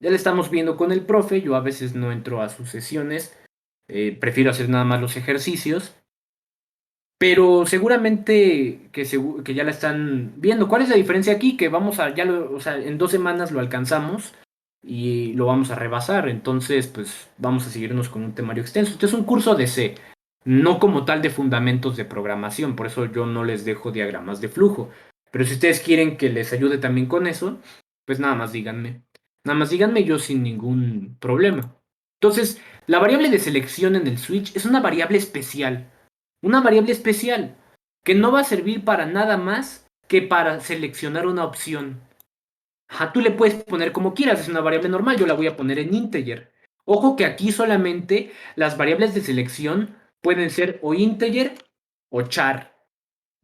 ya le estamos viendo con el profe. Yo a veces no entro a sus sesiones, prefiero hacer nada más los ejercicios, pero seguramente que ya la están viendo. ¿Cuál es la diferencia aquí? Que vamos a, o sea, en 2 semanas lo alcanzamos y lo vamos a rebasar. Entonces, pues vamos a seguirnos con un temario extenso. Este es un curso de C, no como tal de fundamentos de programación, por eso yo no les dejo diagramas de flujo. Pero si ustedes quieren que les ayude también con eso, pues nada más díganme. Nada más díganme yo sin ningún problema. Entonces, la variable de selección en el switch es una variable especial. Una variable especial que no va a servir para nada más que para seleccionar una opción. Ajá, tú le puedes poner como quieras, es una variable normal, yo la voy a poner en integer. Ojo que aquí solamente las variables de selección pueden ser o integer o char,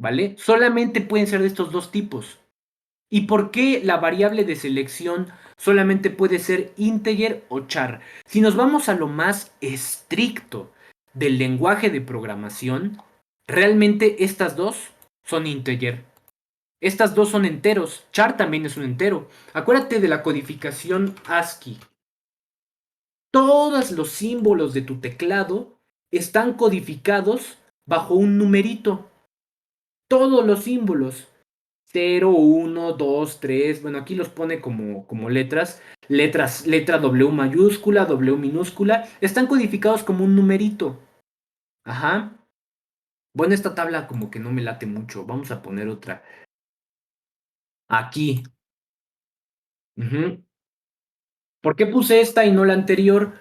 ¿vale? Solamente pueden ser de estos dos tipos. ¿Y por qué la variable de selección solamente puede ser integer o char? Si nos vamos a lo más estricto del lenguaje de programación, realmente estas dos son integer. Estas dos son enteros. Char también es un entero. Acuérdate de la codificación ASCII. Todos los símbolos de tu teclado están codificados bajo un numerito. Todos los símbolos. 0, 1, 2, 3. Bueno, aquí los pone como letras. Letra W mayúscula, W minúscula. Están codificados como un numerito. Ajá. Bueno, esta tabla como que no me late mucho. Vamos a poner otra. Aquí. Ujú. ¿Por qué puse esta y no la anterior?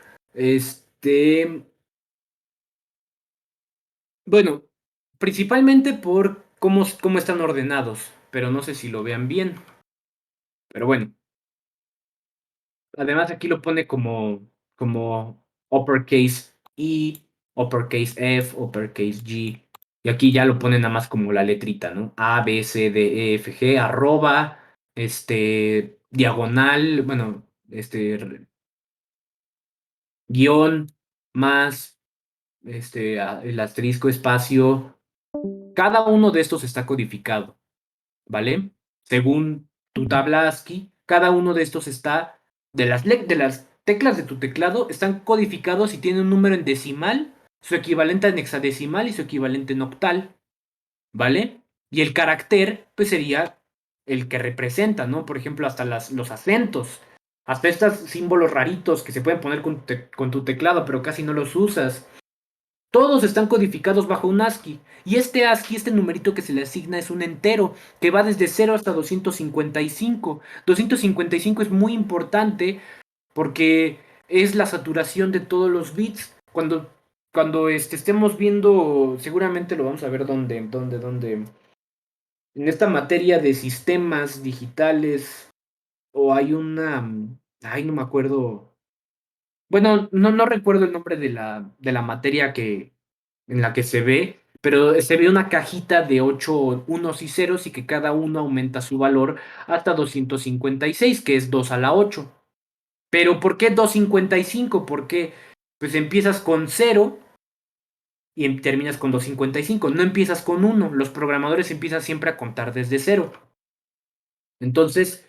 Bueno, principalmente por cómo están ordenados. Pero no sé si lo vean bien. Pero bueno. Además, aquí lo pone como uppercase E, uppercase F, uppercase G. Y aquí ya lo pone nada más como la letrita, ¿no? A, B, C, D, E, F, G, arroba, diagonal, bueno, guión, más, el asterisco, espacio. Cada uno de estos está codificado, ¿vale? Según tu tabla ASCII, cada uno de estos está, de las teclas de tu teclado, están codificados y tienen un número en decimal, su equivalente en hexadecimal y su equivalente en octal, ¿vale? Y el carácter, pues sería el que representa, ¿no? Por ejemplo, hasta los acentos, hasta estos símbolos raritos que se pueden poner con tu teclado, pero casi no los usas. Todos están codificados bajo un ASCII. Y este ASCII, este numerito que se le asigna es un entero, que va desde 0 hasta 255. 255 es muy importante porque es la saturación de todos los bits. Cuando estemos viendo, seguramente lo vamos a ver dónde. En esta materia de sistemas digitales, o hay una. Ay, no me acuerdo. Bueno, no recuerdo el nombre de la materia en la que se ve, pero se ve una cajita de 8 unos y ceros y que cada uno aumenta su valor hasta 256, que es 2 a la 8. Pero ¿por qué 255? Porque pues empiezas con 0 y terminas con 255. No empiezas con 1. Los programadores empiezan siempre a contar desde 0. Entonces,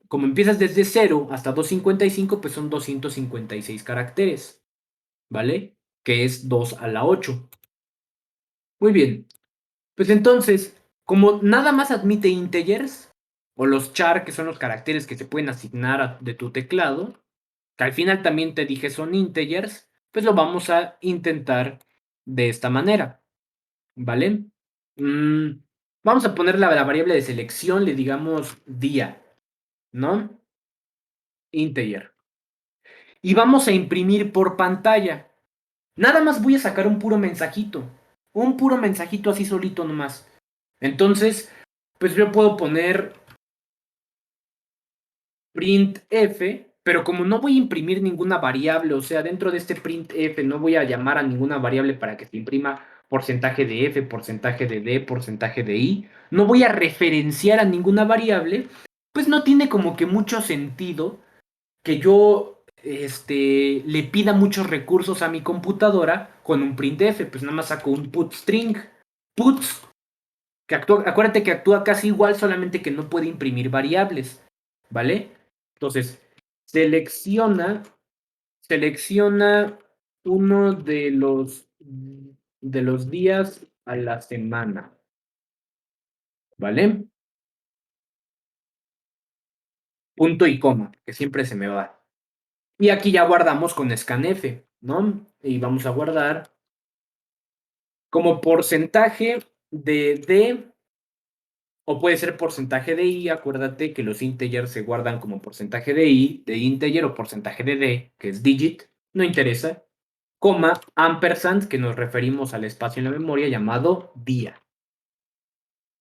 como empiezas desde 0 hasta 255, pues son 256 caracteres, ¿vale? Que es 2 a la 8. Muy bien. Pues entonces, como nada más admite integers, o los char, que son los caracteres que se pueden asignar de tu teclado, que al final también te dije son integers, pues lo vamos a intentar de esta manera, ¿vale? Mm, Vamos a poner la variable de selección, le digamos día, ¿no? Integer. Y vamos a imprimir por pantalla. Nada más voy a sacar un puro mensajito. Un puro mensajito así solito nomás. Entonces, pues yo puedo poner printf, pero como no voy a imprimir ninguna variable, o sea, dentro de este printf no voy a llamar a ninguna variable para que se imprima porcentaje de f, porcentaje de d, porcentaje de i, no voy a referenciar a ninguna variable, pues no tiene como que mucho sentido que yo le pida muchos recursos a mi computadora con un printf, pues nada más saco un put string. Puts, acuérdate que actúa casi igual, solamente que no puede imprimir variables, ¿vale? Entonces, selecciona uno de los días a la semana, ¿vale? Punto y coma, que siempre se me va. Y aquí ya guardamos con scanf, ¿no? Y vamos a guardar como porcentaje de D, o puede ser porcentaje de I. Acuérdate que los integers se guardan como porcentaje de I, de integer, o porcentaje de D, que es digit, no interesa, coma, ampersand, que nos referimos al espacio en la memoria llamado día.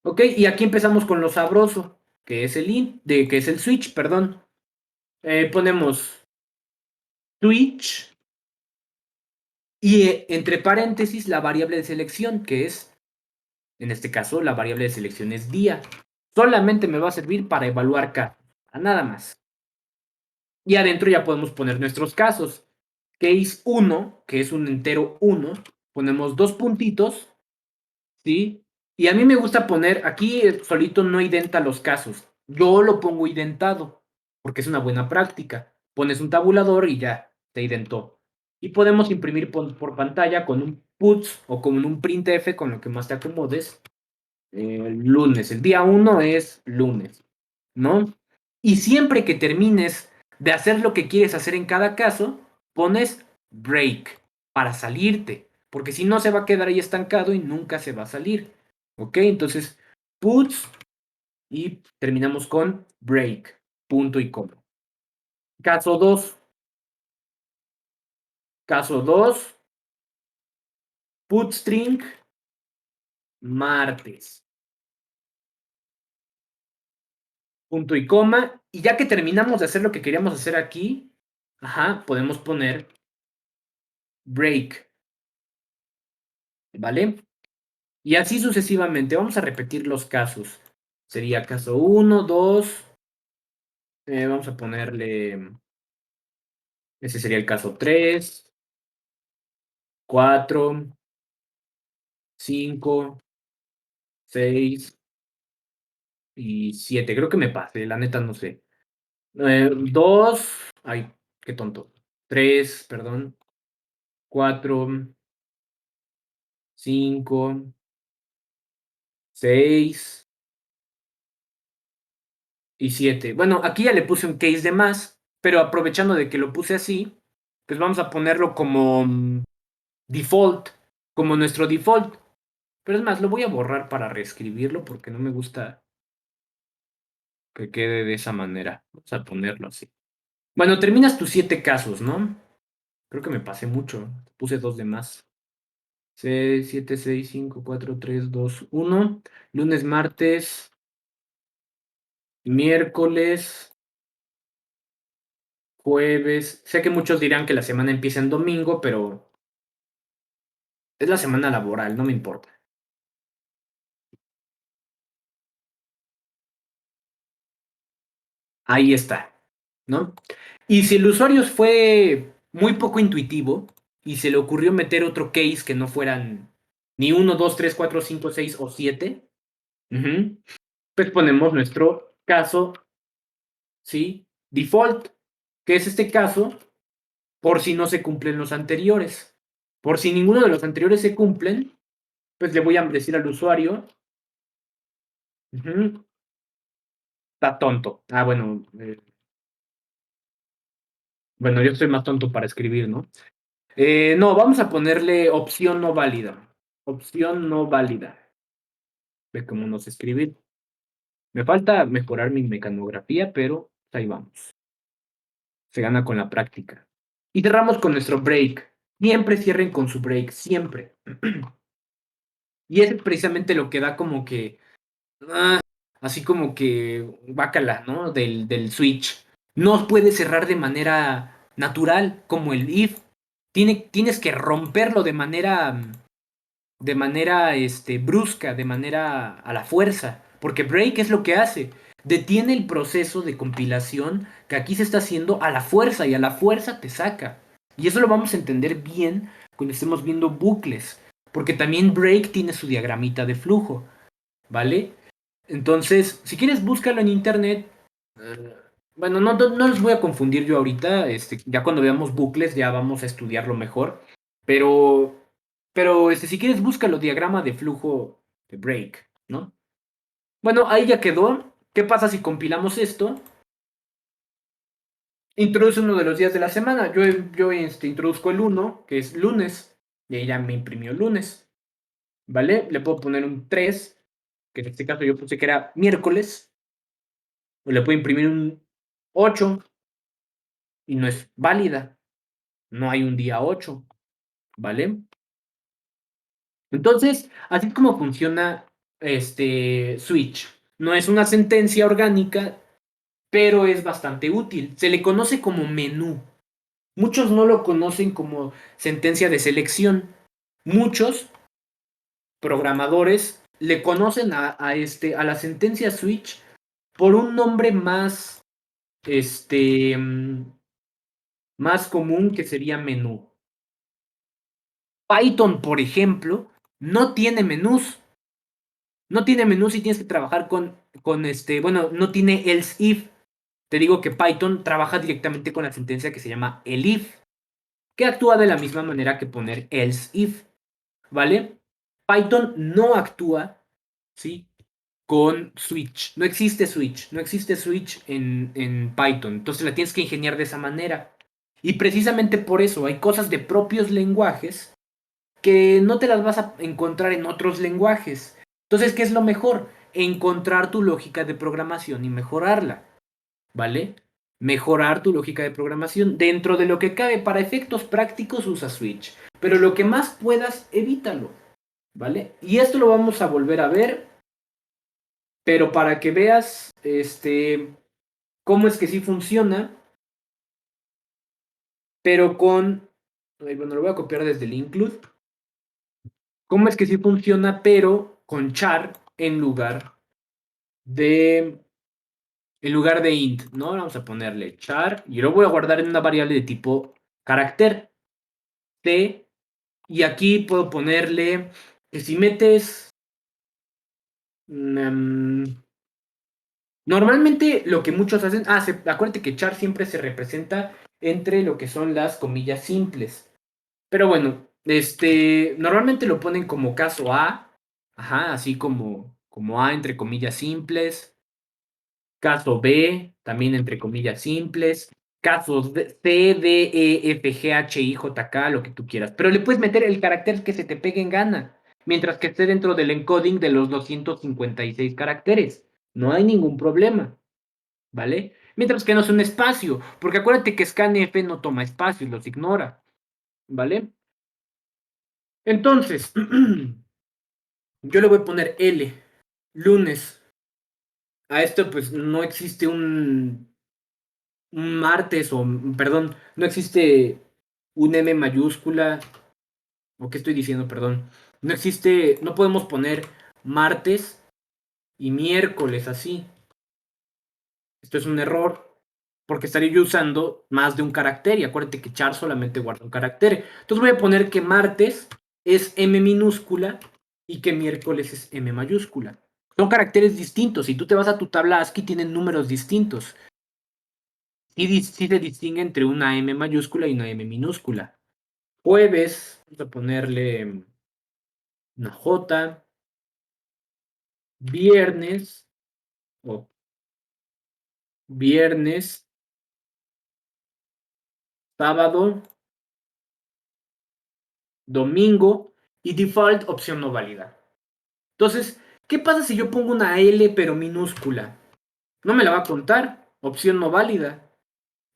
¿Ok? Y aquí empezamos con lo sabroso, que es que es el switch, perdón. Ponemos switch y entre paréntesis la variable de selección, que es En este caso, la variable de selección es día. Solamente me va a servir para evaluar casos, a nada más. Y adentro ya podemos poner nuestros casos. Case 1, que es un entero 1, ponemos dos puntitos, ¿sí? Y a mí me gusta poner, aquí solito no identa los casos. Yo lo pongo identado, porque es una buena práctica. Pones un tabulador y ya, te identó. Y podemos imprimir por pantalla con un puts o con un printf, con lo que más te acomodes. Lunes, el día 1 es lunes, ¿no? Y siempre que termines de hacer lo que quieres hacer en cada caso, pones break para salirte, porque si no se va a quedar ahí estancado y nunca se va a salir. ¿Ok? Entonces, puts y terminamos con break, punto y coma. Caso 2, caso 2, put string martes, punto y coma. Y ya que terminamos de hacer lo que queríamos hacer aquí, ajá, podemos poner break, ¿vale? Y así sucesivamente. Vamos a repetir los casos. Sería caso 1, 2. Vamos a ponerle. Ese sería el caso 3, 4, 5, 6 y 7. Creo que me pasé, la neta no sé. 2. Ay, qué tonto. 3, perdón. 4, 5, 6 y 7. Bueno, aquí ya le puse un case de más, pero aprovechando de que lo puse así, pues vamos a ponerlo como default, como nuestro default. Pero es más, lo voy a borrar para reescribirlo porque no me gusta que quede de esa manera. Vamos a ponerlo así. Bueno, terminas tus 7 casos, ¿no? Creo que me pasé mucho. Puse 2 de más. 6, 7, 6, 5, 4, 3, 2, 1. Lunes, martes, miércoles, jueves. Sé que muchos dirán que la semana empieza en domingo, pero es la semana laboral, no me importa. Ahí está, ¿no? Y si el usuario fue muy poco intuitivo y se le ocurrió meter otro case que no fueran ni uno, 2, 3, 4, 5, 6 o 7, pues ponemos nuestro caso, ¿sí? Default, que es este caso por si no se cumplen los anteriores. Por si ninguno de los anteriores se cumplen, pues le voy a decir al usuario, está tonto. Ah, bueno, yo soy más tonto para escribir, ¿no? No, vamos a ponerle opción no válida. Opción no válida. Ve cómo no sé escribir. Me falta mejorar mi mecanografía, pero ahí vamos. Se gana con la práctica. Y cerramos con nuestro break. Siempre cierren con su break, siempre. Y es precisamente lo que da como que, ah, así como que, bácala, ¿no? Del switch. No puede cerrar de manera natural, como el if. Tienes que romperlo de manera brusca, de manera a la fuerza, porque break es lo que hace, detiene el proceso de compilación que aquí se está haciendo a la fuerza y a la fuerza te saca. Y eso lo vamos a entender bien cuando estemos viendo bucles, porque también break tiene su diagramita de flujo, ¿vale? Entonces, si quieres búscalo en internet. eh, bueno, no los voy a confundir yo ahorita, ya cuando veamos bucles ya vamos a estudiarlo mejor, pero si quieres, búscalo diagrama de flujo de break, ¿no? Bueno, ahí ya quedó. ¿Qué pasa si compilamos esto? Introduce uno de los días de la semana. Yo introduzco el 1, que es lunes, y ahí ya me imprimió lunes, ¿vale? Le puedo poner un 3, que en este caso yo puse que era miércoles, o le puedo imprimir un 8, y no es válida. No hay un día 8, ¿vale? Entonces, así es como funciona este switch. No es una sentencia orgánica, pero es bastante útil. Se le conoce como menú. Muchos no lo conocen como sentencia de selección. Muchos programadores le conocen a la sentencia switch por un nombre más, este, más común que sería menú. Python, por ejemplo, no tiene menús. No tiene menús y tienes que trabajar bueno, no tiene else if. Te digo que Python trabaja directamente con la sentencia que se llama elif, que actúa de la misma manera que poner else if, ¿vale? Python no actúa, ¿sí? Con switch. No existe switch. No existe switch en Python. Entonces la tienes que ingeniar de esa manera. Y precisamente por eso hay cosas de propios lenguajes que no te las vas a encontrar en otros lenguajes. Entonces, ¿qué es lo mejor? Encontrar tu lógica de programación y mejorarla, ¿vale? Mejorar tu lógica de programación. Dentro de lo que cabe, para efectos prácticos usa Switch, pero lo que más puedas, evítalo, ¿vale? Y esto lo vamos a volver a ver, pero para que veas, cómo es que sí funciona, pero con, bueno, lo voy a copiar desde el include. ¿Cómo es que sí funciona, pero con char de, en lugar de int, ¿no? Vamos a ponerle char y lo voy a guardar en una variable de tipo carácter t, y aquí puedo ponerle que si metes mm, normalmente lo que muchos hacen, acuérdate que char siempre se representa entre lo que son las comillas simples. Pero bueno, normalmente lo ponen como caso A, ajá, así como A entre comillas simples. Caso B, también entre comillas simples. Casos C, D, E, F, G, H, I, J, K, lo que tú quieras. Pero le puedes meter el carácter que se te pegue en gana, mientras que esté dentro del encoding de los 256 caracteres. No hay ningún problema, ¿vale? Mientras que no es un espacio, porque acuérdate que scanf no toma espacios, los ignora, ¿vale? Entonces, yo le voy a poner L, lunes. A esto pues no existe un martes o, perdón, no existe un M mayúscula, o qué estoy diciendo, perdón. No existe, no podemos poner martes y miércoles así. Esto es un error, porque estaría yo usando más de un carácter y acuérdate que char solamente guarda un carácter. Entonces voy a poner que martes es M minúscula y que miércoles es M mayúscula. Son caracteres distintos. Si tú te vas a tu tabla ASCII, tienen números distintos. Y sí se distingue entre una M mayúscula y una M minúscula. Jueves, vamos a ponerle una J. Viernes, o viernes, sábado, domingo y default opción no válida. Entonces, ¿qué pasa si yo pongo una L pero minúscula? No me la va a contar, opción no válida.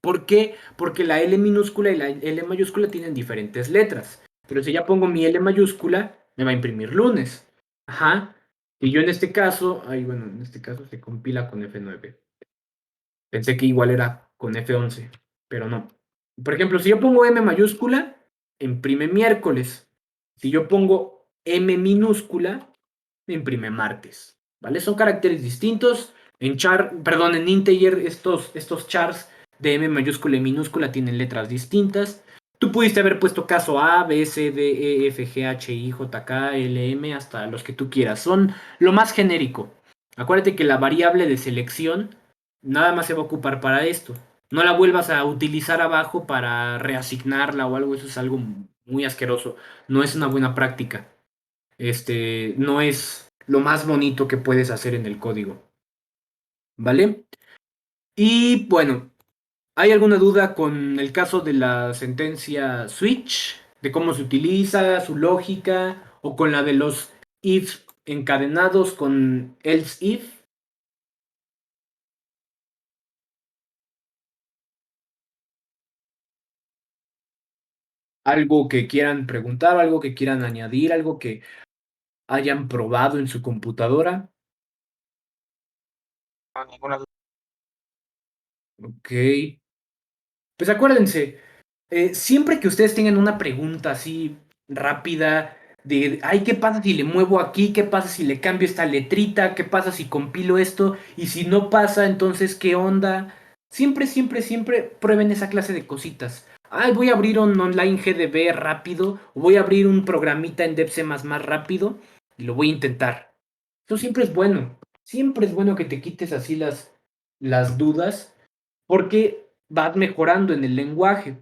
¿Por qué? Porque la L minúscula y la L mayúscula tienen diferentes letras. Pero si ya pongo mi L mayúscula, me va a imprimir lunes. Ajá. Y yo en este caso, bueno, en este caso se compila con F9. Pensé que igual era con F11, pero no. Por ejemplo, si yo pongo M mayúscula, imprime miércoles. Si yo pongo M minúscula, me imprime martes. ¿Vale? Son caracteres distintos. En integer, estos chars de M mayúscula y minúscula tienen letras distintas. Tú pudiste haber puesto caso A, B, C, D, E, F, G, H, I, J, K, L, M, hasta los que tú quieras. Son lo más genérico. Acuérdate que la variable de selección nada más se va a ocupar para esto. No la vuelvas a utilizar abajo para reasignarla o algo, eso es algo muy asqueroso. No es una buena práctica. No es lo más bonito que puedes hacer en el código. ¿Vale? Y bueno, ¿hay alguna duda con el caso de la sentencia switch? ¿De cómo se utiliza, su lógica? ¿O con la de los if encadenados con else if? ¿Algo que quieran preguntar, algo que quieran añadir, algo que hayan probado en su computadora? No, ninguna duda. Ok. Pues acuérdense, siempre que ustedes tengan una pregunta así rápida, ay, ¿qué pasa si le muevo aquí? ¿Qué pasa si le cambio esta letrita? ¿Qué pasa si compilo esto? Y si no pasa, entonces, ¿qué onda? Siempre, siempre, siempre prueben esa clase de cositas. Ay, voy a abrir un online GDB rápido, o voy a abrir un programita en DevC++ más rápido, y lo voy a intentar. Eso siempre es bueno. Siempre es bueno que te quites así las dudas, porque vas mejorando en el lenguaje.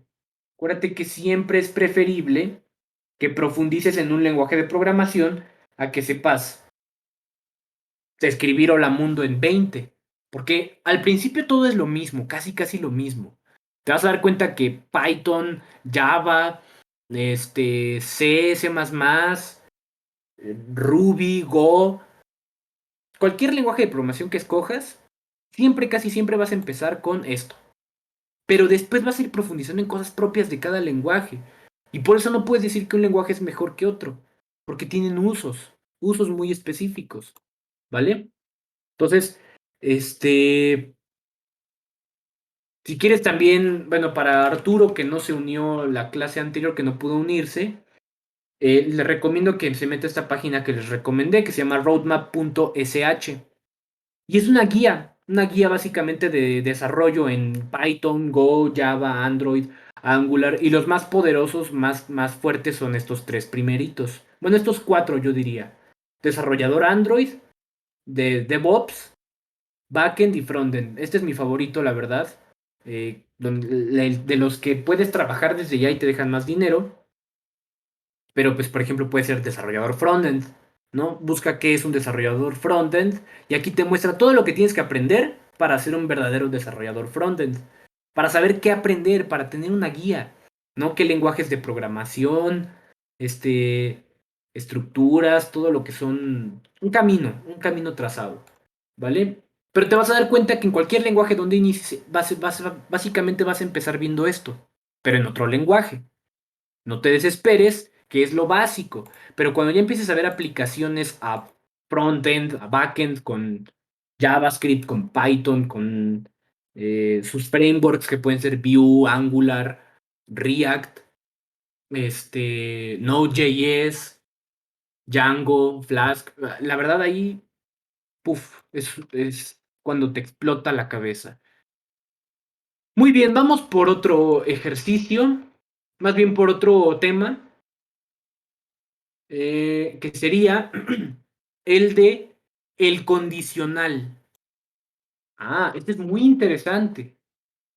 Acuérdate que siempre es preferible que profundices en un lenguaje de programación a que sepas escribir Hola Mundo en 20. Porque al principio todo es lo mismo, casi casi lo mismo. Te vas a dar cuenta que Python, Java, C, C++, Ruby, Go, cualquier lenguaje de programación que escojas, siempre, casi siempre vas a empezar con esto. Pero después vas a ir profundizando en cosas propias de cada lenguaje. Y por eso no puedes decir que un lenguaje es mejor que otro, porque tienen usos muy específicos, ¿vale? Entonces, si quieres también, bueno, para Arturo, que no se unió la clase anterior, que no pudo unirse, le recomiendo que se meta a esta página que les recomendé, que se llama roadmap.sh. Y es una guía básicamente de desarrollo en Python, Go, Java, Android, Angular. Y los más poderosos, más fuertes son estos tres primeritos. Bueno, estos cuatro yo diría. Desarrollador Android, de DevOps, Backend y Frontend. Este es mi favorito, la verdad. De los que puedes trabajar desde ya y te dejan más dinero. Pero pues por ejemplo puede ser desarrollador frontend, ¿no? Busca qué es un desarrollador frontend y aquí te muestra todo lo que tienes que aprender para ser un verdadero desarrollador frontend, para saber qué aprender, para tener una guía, ¿no? Qué lenguajes de programación, este, estructuras, todo lo que son un camino trazado, ¿vale? Pero te vas a dar cuenta que en cualquier lenguaje donde inicies, básicamente vas a empezar viendo esto, pero en otro lenguaje. No te desesperes, que es lo básico. Pero cuando ya empieces a ver aplicaciones a frontend, a backend, con JavaScript, con Python, con sus frameworks que pueden ser Vue, Angular, React, Node.js, Django, Flask. La verdad ahí, puff, es cuando te explota la cabeza. Muy bien, vamos por otro ejercicio, más bien por otro tema. Que sería el de el condicional. Ah, este es muy interesante,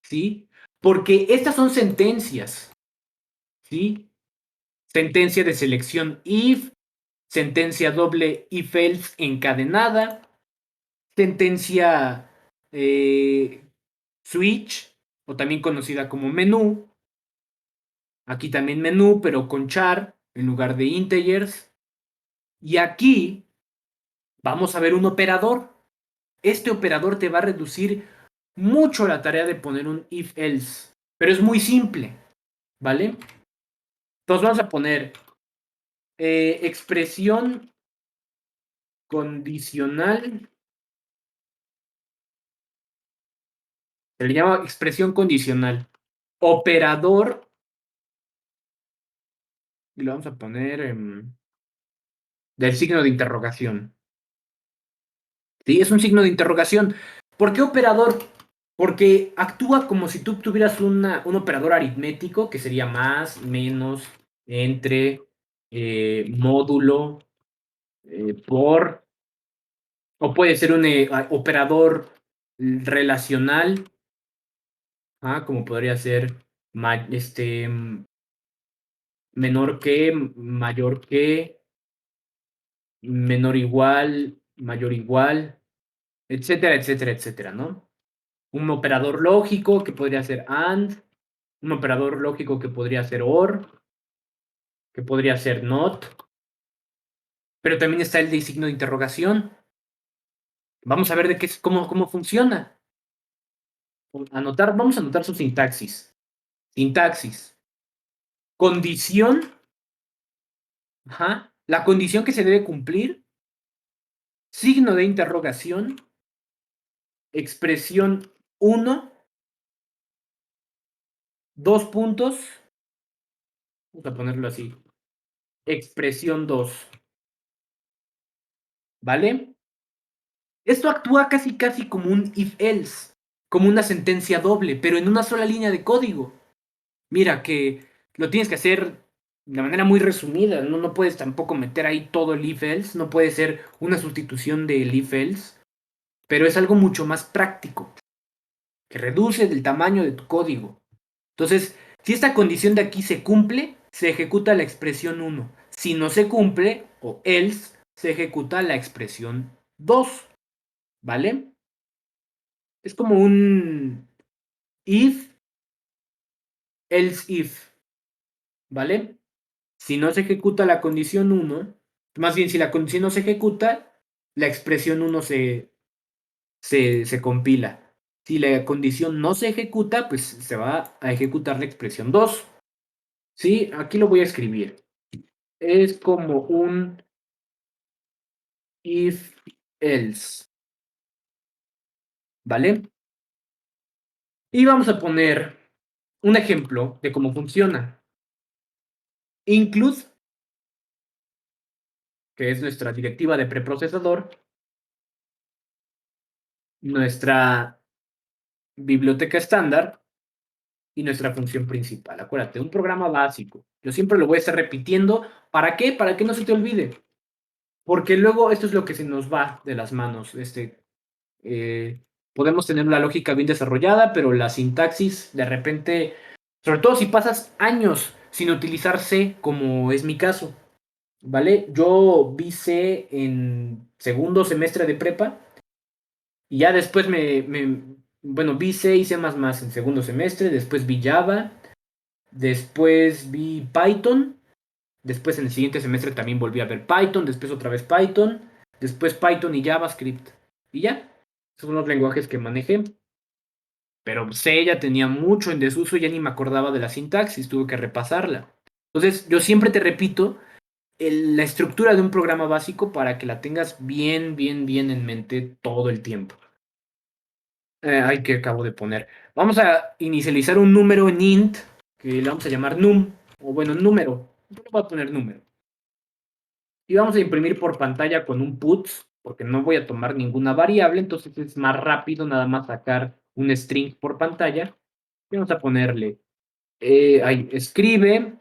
¿sí? Porque estas son sentencias, ¿sí? Sentencia de selección if, sentencia doble if else encadenada, sentencia switch, o también conocida como menú. Aquí también menú, pero con char en lugar de integers. Y aquí vamos a ver un operador. Este operador te va a reducir mucho la tarea de poner un if else, pero es muy simple, ¿vale? Entonces vamos a poner expresión condicional, se le llama expresión condicional, operador, y lo vamos a poner del signo de interrogación. ¿Sí? Es un signo de interrogación. ¿Por qué operador? Porque actúa como si tú tuvieras un operador aritmético, que sería más, menos, entre, módulo, por, o puede ser un operador relacional, como podría ser menor que, mayor que, menor igual, mayor igual, etcétera, etcétera, etcétera, ¿no? Un operador lógico que podría ser AND, un operador lógico que podría ser OR, que podría ser NOT, pero también está el de signo de interrogación. Vamos a ver de qué es, cómo funciona. Vamos a anotar su sintaxis. Sintaxis. Condición. Ajá. La condición que se debe cumplir. Signo de interrogación. Expresión uno. Dos puntos. Vamos a ponerlo así. expresión 2, ¿vale? Esto actúa casi casi como un if-else, como una sentencia doble, pero en una sola línea de código. Mira que lo tienes que hacer de manera muy resumida, no puedes tampoco meter ahí todo el if-else, no puede ser una sustitución del if-else, pero es algo mucho más práctico, que reduce el tamaño de tu código. Entonces, si esta condición de aquí se cumple, se ejecuta la expresión 1. Si no se cumple, o else, se ejecuta la expresión 2, ¿vale? Es como un if, else if, ¿vale? Si no se ejecuta la condición 1, más bien si la condición no se ejecuta, la expresión 1 se compila. Si la condición no se ejecuta, pues se va a ejecutar la expresión 2. Sí, aquí lo voy a escribir. Es como un if else, ¿vale? Y vamos a poner un ejemplo de cómo funciona. Include, que es nuestra directiva de preprocesador, nuestra biblioteca estándar y nuestra función principal. Acuérdate, un programa básico. Yo siempre lo voy a estar repitiendo. ¿Para qué? Para que no se te olvide. Porque luego esto es lo que se nos va de las manos. Eh, Podemos tener la lógica bien desarrollada, pero la sintaxis de repente, sobre todo si pasas años sin utilizar C, como es mi caso, ¿vale? Yo vi C en segundo semestre de prepa y ya después bueno, vi C y C++ en segundo semestre, después vi Java, después vi Python, después en el siguiente semestre también volví a ver Python, después otra vez Python, después Python y JavaScript. Y ya, esos son los lenguajes que manejé. Pero C ya tenía mucho en desuso, ya ni me acordaba de la sintaxis, tuve que repasarla. Entonces, yo siempre te repito la estructura de un programa básico para que la tengas bien, bien, bien en mente todo el tiempo. Ay, que acabo de poner. Vamos a inicializar un número en int, que le vamos a llamar num, o bueno, número. Yo le voy a poner número. Y vamos a imprimir por pantalla con un puts, porque no voy a tomar ninguna variable, entonces es más rápido nada más sacar un string por pantalla. Y vamos a ponerle, ahí, escribe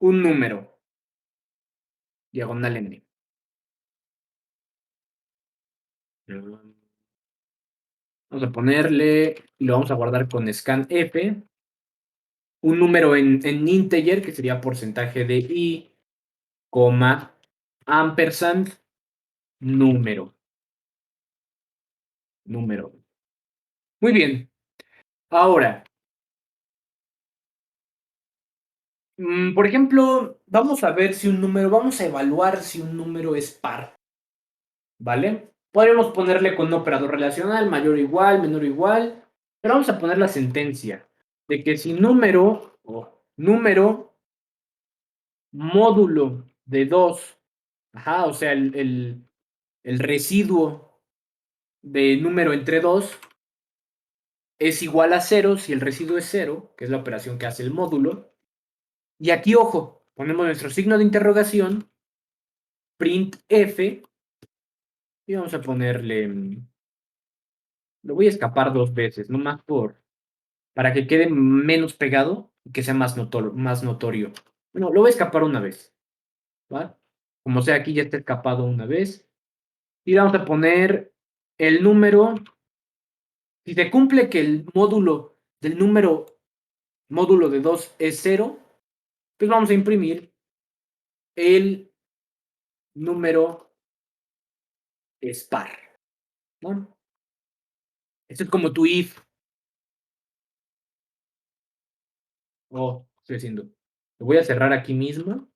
un número, diagonal n. Vamos a ponerle, y lo vamos a guardar con scanf, un número en integer, que sería porcentaje de i, coma, ampersand, número. Número. Muy bien. Ahora, por ejemplo, vamos a ver si un número, vamos a evaluar si un número es par, ¿vale? Podríamos ponerle con un operador relacional, mayor o igual, menor o igual, pero vamos a poner la sentencia de que si número, o número módulo de 2, ajá, o sea, el residuo de número entre 2 es igual a 0 si el residuo es 0, que es la operación que hace el módulo. Y aquí, ojo, ponemos nuestro signo de interrogación, printf, y vamos a ponerle, lo voy a escapar 2 veces, no más para que quede menos pegado y que sea más notorio. Bueno, lo voy a escapar una vez, ¿va? Como sea, aquí ya está escapado una vez. Y vamos a poner el número. Si se cumple que el módulo del número módulo de 2 es 0, pues vamos a imprimir el número par, ¿no? Esto es como tu if. Oh, estoy haciendo. Lo voy a cerrar aquí mismo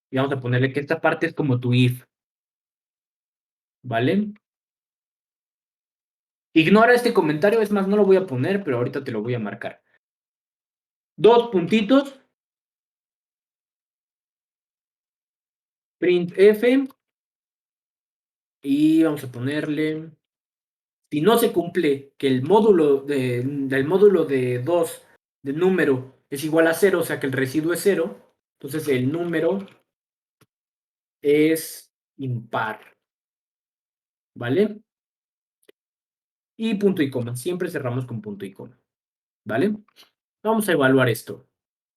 y vamos a ponerle que esta parte es como tu if, ¿vale? Ignora este comentario, es más, no lo voy a poner, pero ahorita te lo voy a marcar. Dos puntitos, printf, y vamos a ponerle, si no se cumple que el módulo del módulo de 2 del número es igual a 0, o sea que el residuo es 0, Entonces el número es impar, ¿vale? Y punto y coma, siempre cerramos con punto y coma, ¿vale? Vamos a evaluar esto.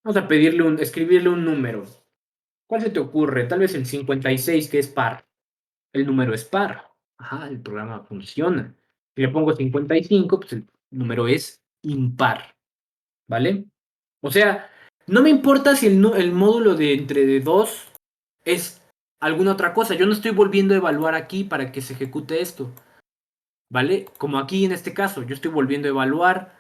Vamos a escribirle un número. ¿Cuál se te ocurre? Tal vez el 56, que es par. El número es par. Ajá, el programa funciona. Si le pongo 55, pues el número es impar, ¿vale? O sea, no me importa si el módulo de entre de 2 es alguna otra cosa. Yo no estoy volviendo a evaluar aquí para que se ejecute esto, ¿vale? Como aquí en este caso, yo estoy volviendo a evaluar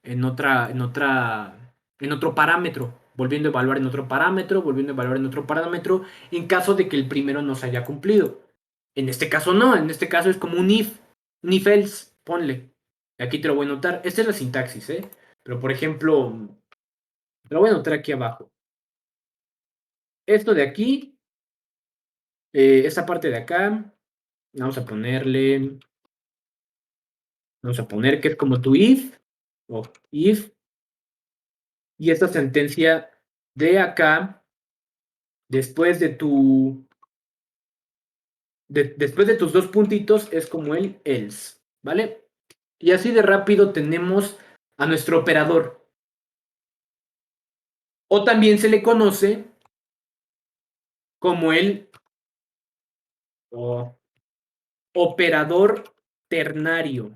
en otro parámetro, volviendo a evaluar en otro parámetro, volviendo a evaluar en otro parámetro, en caso de que el primero no se haya cumplido. En este caso no, en este caso es como un if else, ponle. Aquí te lo voy a notar. Esta es la sintaxis, ¿eh? Pero por ejemplo, te lo voy a notar aquí abajo. Esto de aquí, esta parte de acá, vamos a ponerle, vamos a poner que es como tu if, o if, y esta sentencia de acá, después de después de tus dos puntitos, es como el else, ¿vale? Y así de rápido tenemos a nuestro operador. O también se le conoce como el operador ternario.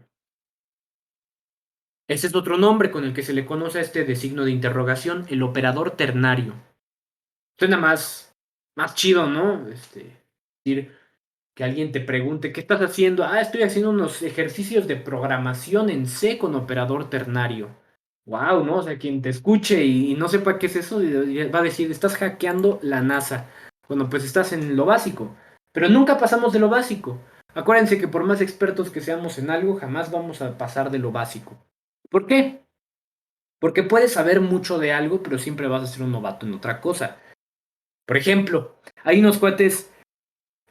Ese es otro nombre con el que se le conoce a este de signo de interrogación, el operador ternario. Suena más chido, ¿no? Decir que alguien te pregunte, ¿qué estás haciendo? Ah, estoy haciendo unos ejercicios de programación en C con operador ternario. Wow, ¿no? O sea, quien te escuche y no sepa qué es eso, va a decir, estás hackeando la NASA. Bueno, pues estás en lo básico. Pero nunca pasamos de lo básico. Acuérdense que por más expertos que seamos en algo, jamás vamos a pasar de lo básico. ¿Por qué? Porque puedes saber mucho de algo, pero siempre vas a ser un novato en otra cosa. Por ejemplo, hay unos cuates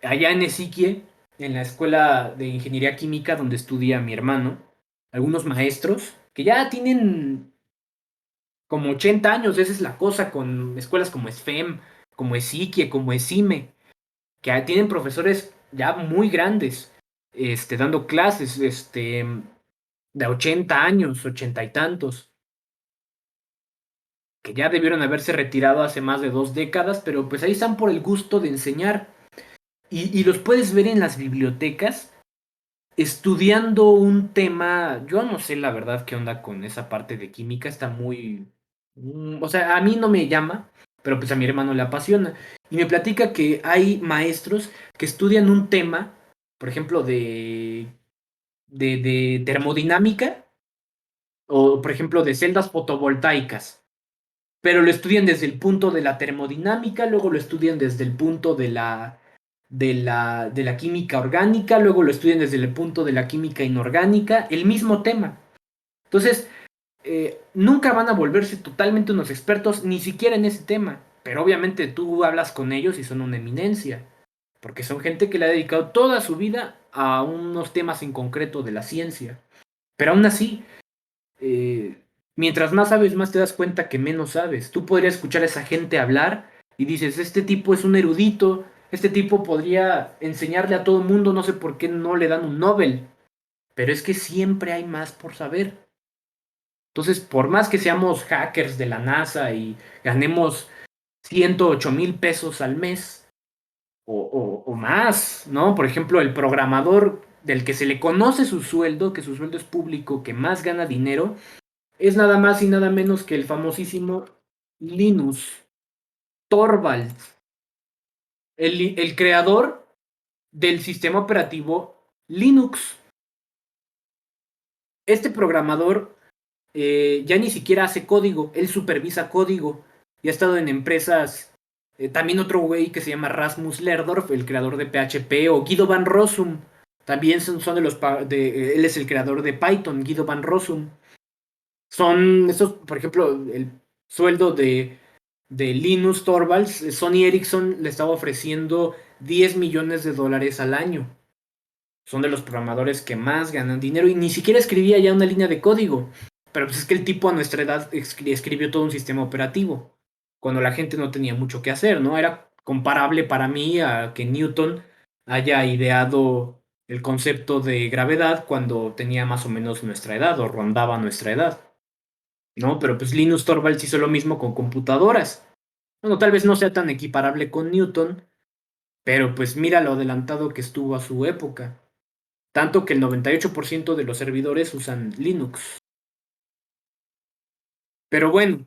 allá en Ezequiel, en la escuela de ingeniería química donde estudia mi hermano, algunos maestros que ya tienen como 80 años, esa es la cosa con escuelas como SFEM, como Ezequiel, como ESIME, que tienen profesores ya muy grandes, dando clases, de 80 años, 80 y tantos, que ya debieron haberse retirado hace más de 2 décadas, pero pues ahí están por el gusto de enseñar. Y los puedes ver en las bibliotecas estudiando un tema. Yo no sé la verdad qué onda con esa parte de química, está muy. O sea, a mí no me llama, pero pues a mi hermano le apasiona. Y me platica que hay maestros que estudian un tema, por ejemplo, de termodinámica o, por ejemplo, de celdas fotovoltaicas. Pero lo estudian desde el punto de la termodinámica, luego lo estudian desde el punto de la química orgánica, luego lo estudian desde el punto de la química inorgánica, el mismo tema. Entonces, nunca van a volverse totalmente unos expertos, ni siquiera en ese tema. Pero obviamente tú hablas con ellos y son una eminencia, porque son gente que le ha dedicado toda su vida a unos temas en concreto de la ciencia. Pero aún así, eh, mientras más sabes, más te das cuenta que menos sabes. Tú podrías escuchar a esa gente hablar y dices, este tipo es un erudito, este tipo podría enseñarle a todo el mundo, no sé por qué no le dan un Nobel. Pero es que siempre hay más por saber. Entonces, por más que seamos hackers de la NASA y ganemos 108,000 pesos al mes o más, ¿no? Por ejemplo, el programador del que se le conoce su sueldo, que su sueldo es público, que más gana dinero, es nada más y nada menos que el famosísimo Linus Torvalds, el creador del sistema operativo Linux. Este programador ya ni siquiera hace código, él supervisa código y ha estado en empresas. También otro güey que se llama Rasmus Lerdorf, el creador de PHP, o Guido van Rossum, también son de los. Él es el creador de Python, Guido van Rossum. Son esos, por ejemplo, el sueldo de Linus Torvalds, Sony Ericsson le estaba ofreciendo 10 millones de dólares al año. Son de los programadores que más ganan dinero y ni siquiera escribía ya una línea de código. Pero pues es que el tipo a nuestra edad escribió todo un sistema operativo. cuando la gente no tenía mucho que hacer, ¿no? Era comparable para mí a que Newton haya ideado el concepto de gravedad cuando tenía más o menos nuestra edad o rondaba nuestra edad, ¿no? Pero pues Linus Torvalds hizo lo mismo con computadoras. Bueno, tal vez no sea tan equiparable con Newton, pero pues mira lo adelantado que estuvo a su época. Tanto que el 98% de los servidores usan Linux. Pero bueno,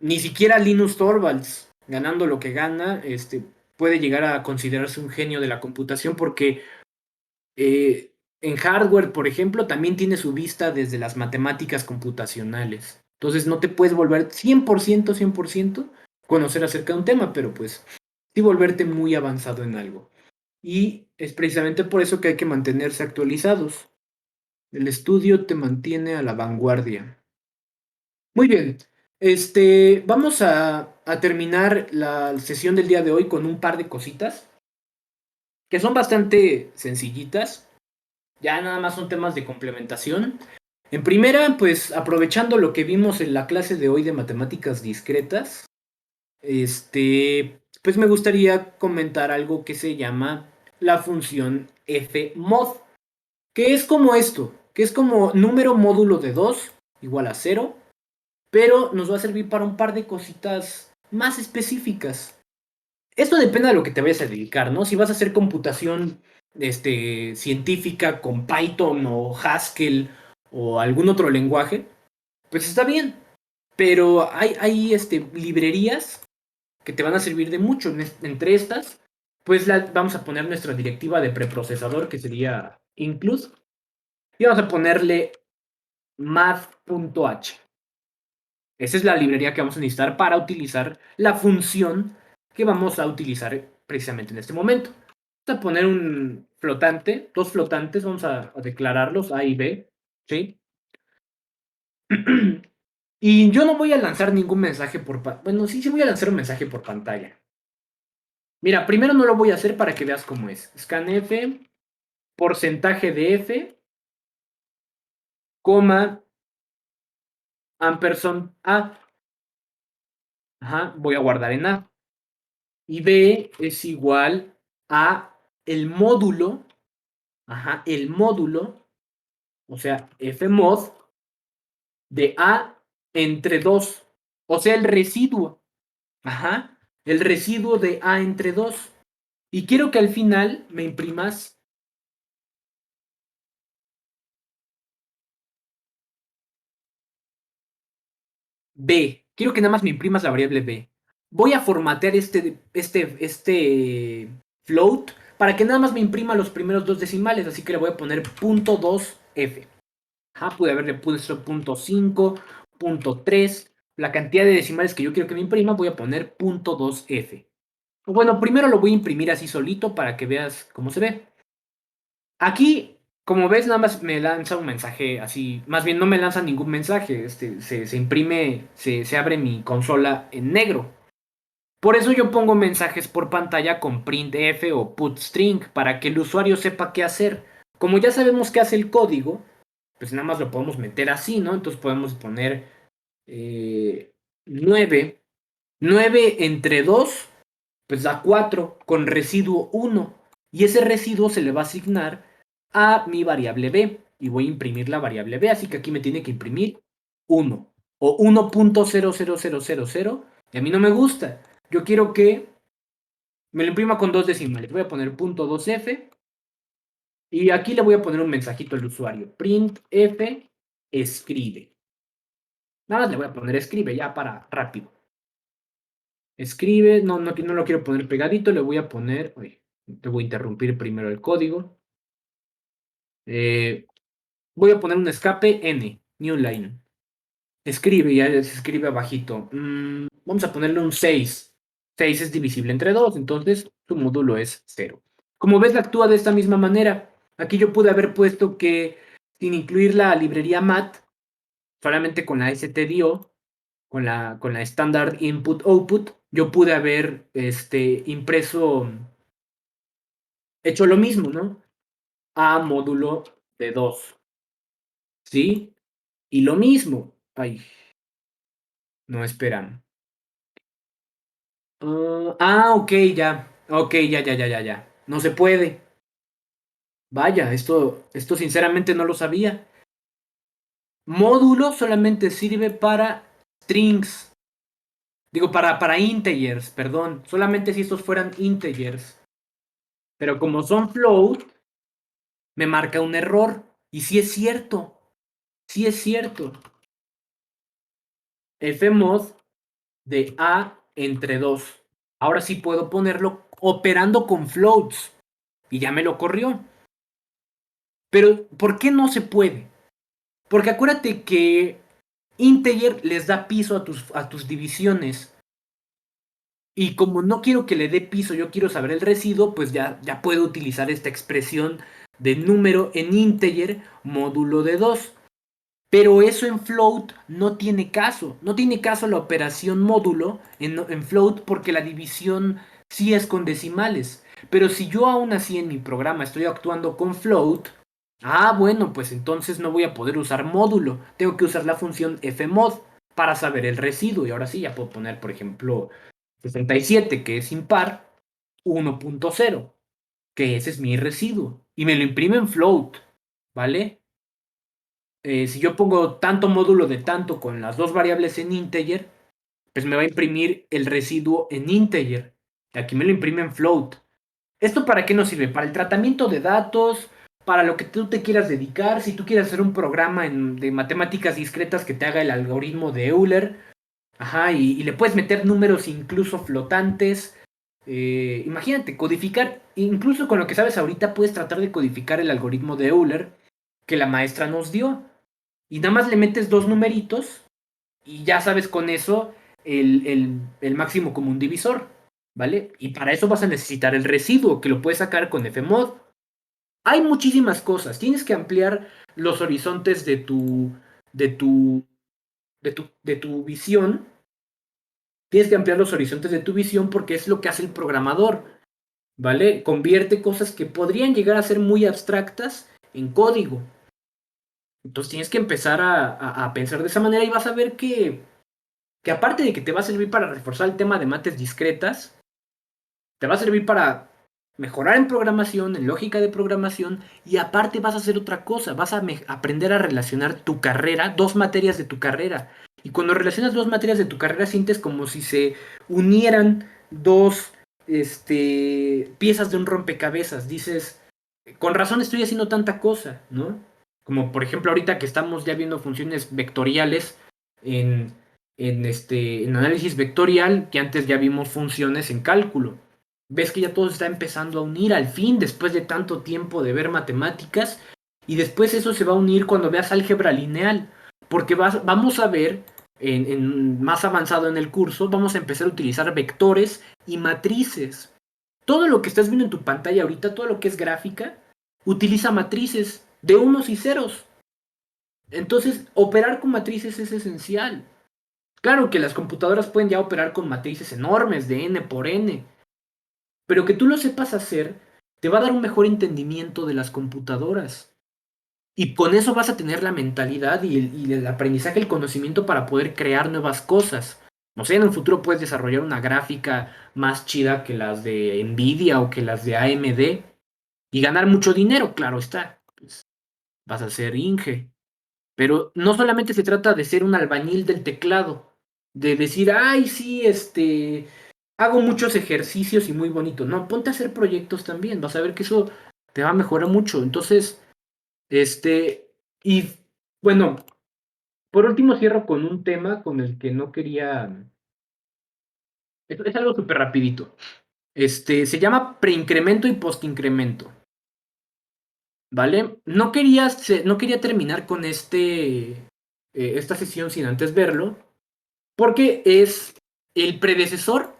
ni siquiera Linus Torvalds, ganando lo que gana, puede llegar a considerarse un genio de la computación porque en hardware, por ejemplo, también tiene su vista desde las matemáticas computacionales. Entonces no te puedes volver 100% conocer acerca de un tema, pero pues sí volverte muy avanzado en algo. Y es precisamente por eso que hay que mantenerse actualizados. El estudio te mantiene a la vanguardia. Muy bien. Vamos a terminar la sesión del día de hoy con un par de cositas que son bastante sencillitas. Ya nada más son temas de complementación. En primera, pues aprovechando lo que vimos en la clase de hoy de matemáticas discretas, pues me gustaría comentar algo que se llama la función fmod, que es como esto, que es como número módulo de 2 igual a cero, pero nos va a servir para un par de cositas más específicas. Esto depende de lo que te vayas a dedicar, ¿no? Si vas a hacer computación científica con Python o Haskell o algún otro lenguaje, pues está bien. Pero hay librerías que te van a servir de mucho. Entre estas, pues vamos a poner nuestra directiva de preprocesador, que sería include, y vamos a ponerle math.h. Esa es la librería que vamos a necesitar para utilizar la función que vamos a utilizar precisamente en este momento. Vamos a poner un flotante, dos flotantes, vamos a declararlos A y B, ¿sí? Y yo no voy a lanzar ningún mensaje bueno, sí voy a lanzar un mensaje por pantalla. Mira, primero no lo voy a hacer para que veas cómo es. Scanf, porcentaje de F, coma, ampersand A. Ajá, voy a guardar en A. Y B es igual a el módulo, ajá, el módulo, o sea, fmod de A entre 2, o sea, el residuo, ajá, el residuo de A entre 2. Y quiero que al final me imprimas B. Quiero que nada más me imprimas la variable B. Voy a formatear este float para que nada más me imprima los primeros dos decimales, así que le voy a poner .2f. Ajá, pude haberle puesto .5, .3. La cantidad de decimales que yo quiero que me imprima, voy a poner .2f. Bueno, primero lo voy a imprimir así solito para que veas cómo se ve. Aquí, como ves, nada más me lanza un mensaje así. Más bien, no me lanza ningún mensaje. Se imprime, se abre mi consola en negro. Por eso yo pongo mensajes por pantalla con printf o putstring para que el usuario sepa qué hacer. Como ya sabemos qué hace el código, pues nada más lo podemos meter así, ¿no? Entonces podemos poner 9. 9 entre 2 pues da 4 con residuo 1. Y ese residuo se le va a asignar a mi variable b. Y voy a imprimir la variable b, así que aquí me tiene que imprimir 1 o 1.00000. Y a mí no me gusta. Yo quiero que me lo imprima con dos decimales. Voy a poner .2f y aquí le voy a poner un mensajito al usuario. Printf escribe. Nada más le voy a poner escribe ya para rápido. Escribe, no lo quiero poner pegadito, le voy a poner, oye, te voy a interrumpir primero el código. Voy a poner un escape n, new line. Escribe, ya se escribe abajito. Vamos a ponerle un 6. 6 es divisible entre 2, entonces su módulo es 0. Como ves, actúa de esta misma manera. Aquí yo pude haber puesto que sin incluir la librería mat, solamente con la stdio, con la standard input output, yo pude haber impreso, hecho lo mismo, ¿no? A módulo de 2, ¿sí? Y lo mismo. Ay, no esperan. Ok, ya. Ok, ya, ya, ya, ya, ya. No se puede. Vaya, esto sinceramente no lo sabía. Módulo solamente sirve para strings. Digo, para integers, perdón. Solamente si estos fueran integers. Pero como son float, me marca un error. Y sí es cierto. Sí es cierto. Fmod de A entre 2. Ahora sí puedo ponerlo operando con floats. Y ya me lo corrió. Pero, ¿por qué no se puede? Porque acuérdate que integer les da piso a tus divisiones. Y como no quiero que le dé piso, yo quiero saber el residuo, pues ya puedo utilizar esta expresión de número en integer módulo de 2. Pero eso en float no tiene caso. No tiene caso la operación módulo en float porque la división sí es con decimales. Pero si yo aún así en mi programa estoy actuando con float, bueno, pues entonces no voy a poder usar módulo. Tengo que usar la función fmod para saber el residuo. Y ahora sí ya puedo poner, por ejemplo, 67, que es impar, 1.0, que ese es mi residuo. Y me lo imprime en float, ¿vale? Si yo pongo tanto módulo de tanto con las dos variables en integer, pues me va a imprimir el residuo en integer. Y aquí me lo imprime en float. ¿Esto para qué nos sirve? Para el tratamiento de datos, para lo que tú te quieras dedicar. Si tú quieres hacer un programa de matemáticas discretas que te haga el algoritmo de Euler, ajá, y le puedes meter números incluso flotantes. Imagínate, codificar, incluso con lo que sabes ahorita, puedes tratar de codificar el algoritmo de Euler que la maestra nos dio. Y nada más le metes dos numeritos y ya sabes con eso el máximo común divisor, ¿vale? Y para eso vas a necesitar el residuo, que lo puedes sacar con fmod. Hay muchísimas cosas. Tienes que ampliar los horizontes de tu, de tu visión. Tienes que ampliar los horizontes de tu visión porque es lo que hace el programador, ¿vale? Convierte cosas que podrían llegar a ser muy abstractas en código. Entonces tienes que empezar a pensar de esa manera y vas a ver que aparte de que te va a servir para reforzar el tema de mates discretas, te va a servir para mejorar en programación, en lógica de programación, y aparte vas a hacer otra cosa, vas a aprender a relacionar tu carrera, dos materias de tu carrera. Y cuando relacionas dos materias de tu carrera, sientes como si se unieran dos piezas de un rompecabezas. Dices, con razón estoy haciendo tanta cosa, ¿no? Como por ejemplo ahorita que estamos ya viendo funciones vectoriales en, en análisis vectorial, que antes ya vimos funciones en cálculo. Ves que ya todo se está empezando a unir al fin, después de tanto tiempo de ver matemáticas, y después eso se va a unir cuando veas álgebra lineal, porque vamos a ver, más avanzado en el curso, vamos a empezar a utilizar vectores y matrices. Todo lo que estás viendo en tu pantalla ahorita, todo lo que es gráfica, utiliza matrices de unos y ceros. Entonces, operar con matrices es esencial. Claro que las computadoras pueden ya operar con matrices enormes de n por n, pero que tú lo sepas hacer te va a dar un mejor entendimiento de las computadoras. Y con eso vas a tener la mentalidad y el aprendizaje, el conocimiento para poder crear nuevas cosas. No sé, en un futuro puedes desarrollar una gráfica más chida que las de Nvidia o que las de AMD y ganar mucho dinero, claro está. Pues vas a ser Inge. Pero no solamente se trata de ser un albañil del teclado, de decir, ay, sí, hago muchos ejercicios y muy bonito. No, ponte a hacer proyectos también, vas a ver que eso te va a mejorar mucho. Entonces, y bueno, por último cierro con un tema con el que no quería, es algo súper rapidito. Se llama preincremento y postincremento, ¿vale? No quería terminar con esta sesión sin antes verlo, porque es el predecesor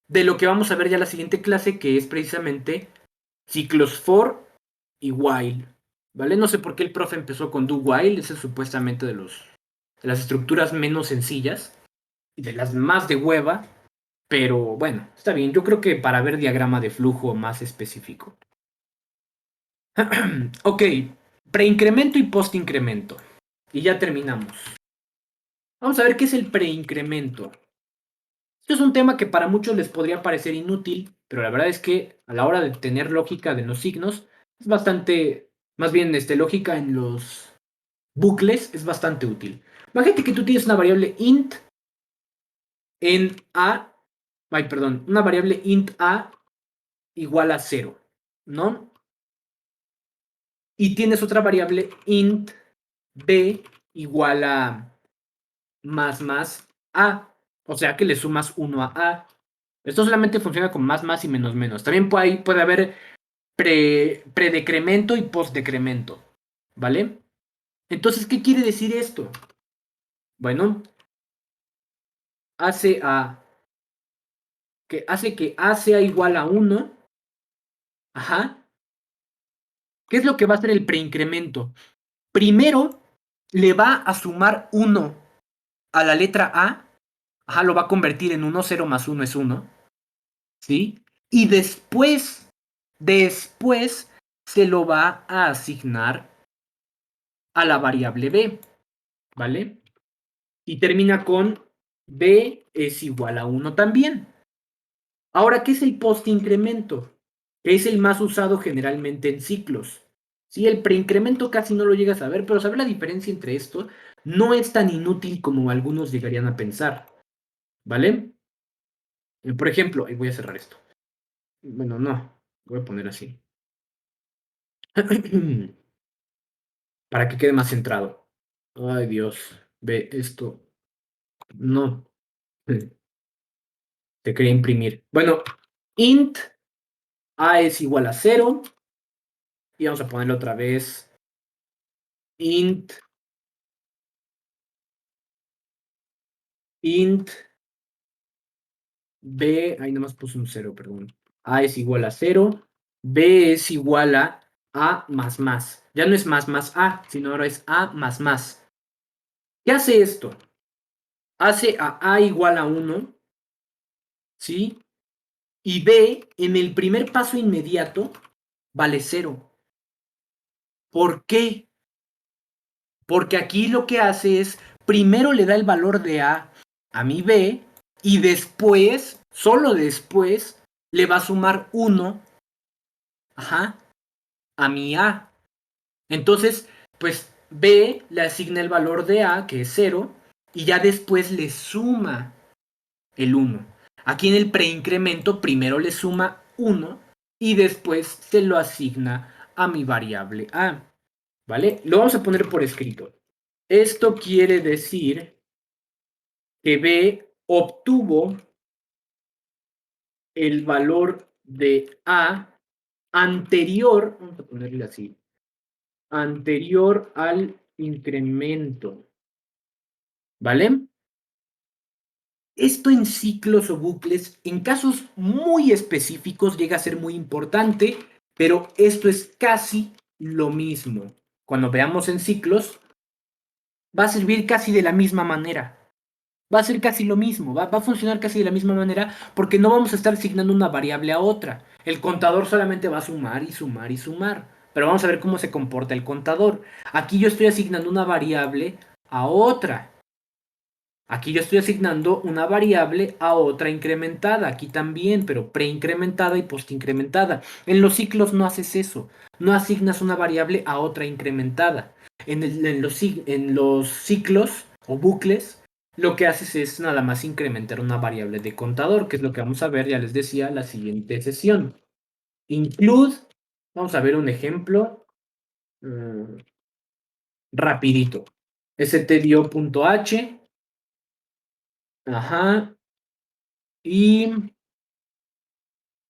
de lo que vamos a ver ya en la siguiente clase, que es precisamente ciclos for y while. ¿Vale? No sé por qué el profe empezó con do while, ese es supuestamente de las estructuras menos sencillas y de las más de hueva, pero bueno, está bien. Yo creo que para ver diagrama de flujo más específico. Ok, preincremento y postincremento. Y ya terminamos. Vamos a ver qué es el preincremento. Esto es un tema que para muchos les podría parecer inútil, pero la verdad es que a la hora de tener lógica de los signos, es bastante, más bien lógica en los bucles, es bastante útil. Imagínate que tú tienes una variable int en a, perdón, una variable int a igual a 0, ¿no? Y tienes otra variable int b igual a más a, o sea que le sumas 1 a. Esto solamente funciona con más y menos menos. También puede haber predecremento y postdecremento, ¿vale? Entonces, ¿qué quiere decir esto? Bueno, hace que a sea igual a 1. Ajá. ¿Qué es lo que va a hacer el preincremento? Primero le va a sumar 1 a la letra A. Ajá, lo va a convertir en 1, 0 más 1 es 1. ¿Sí? Y después se lo va a asignar a la variable B, ¿vale? Y termina con B es igual a 1 también. Ahora, ¿qué es el postincremento? Que es el más usado generalmente en ciclos. Sí, el preincremento casi no lo llegas a ver, pero saber la diferencia entre esto no es tan inútil como algunos llegarían a pensar, ¿vale? Por ejemplo, voy a cerrar esto. Bueno, no, voy a poner así. Para que quede más centrado. Ay, Dios, ve esto. No, te quería imprimir. Bueno, int a es igual a 0. Y vamos a ponerle otra vez int b, ahí nomás puse un 0, perdón. A es igual a 0, b es igual a más. Ya no es más a, sino ahora es a más. ¿Qué hace esto? Hace a igual a 1, ¿sí? Y b en el primer paso inmediato vale 0. ¿Por qué? Porque aquí lo que hace es, primero le da el valor de a mi b, y después, solo después, le va a sumar 1, ajá, a mi a. Entonces, pues b le asigna el valor de a, que es 0, y ya después le suma el 1. Aquí en el preincremento primero le suma 1 y después se lo asigna a mi variable a. ¿Vale? Lo vamos a poner por escrito. Esto quiere decir que B obtuvo el valor de A anterior, vamos a ponerle así, anterior al incremento. ¿Vale? Esto en ciclos o bucles, en casos muy específicos, llega a ser muy importante, pero esto es casi lo mismo. Cuando veamos en ciclos, va a servir casi de la misma manera. Va a ser casi lo mismo, va a funcionar casi de la misma manera porque no vamos a estar asignando una variable a otra. El contador solamente va a sumar y sumar y sumar. Pero vamos a ver cómo se comporta el contador. Aquí yo estoy asignando una variable a otra. Aquí yo estoy asignando una variable a otra incrementada. Aquí también, pero preincrementada y postincrementada. En los ciclos no haces eso. No asignas una variable a otra incrementada. En los ciclos o bucles, lo que haces es nada más incrementar una variable de contador, que es lo que vamos a ver, ya les decía, la siguiente sesión. Include, vamos a ver un ejemplo rapidito. stdio.h, ajá, y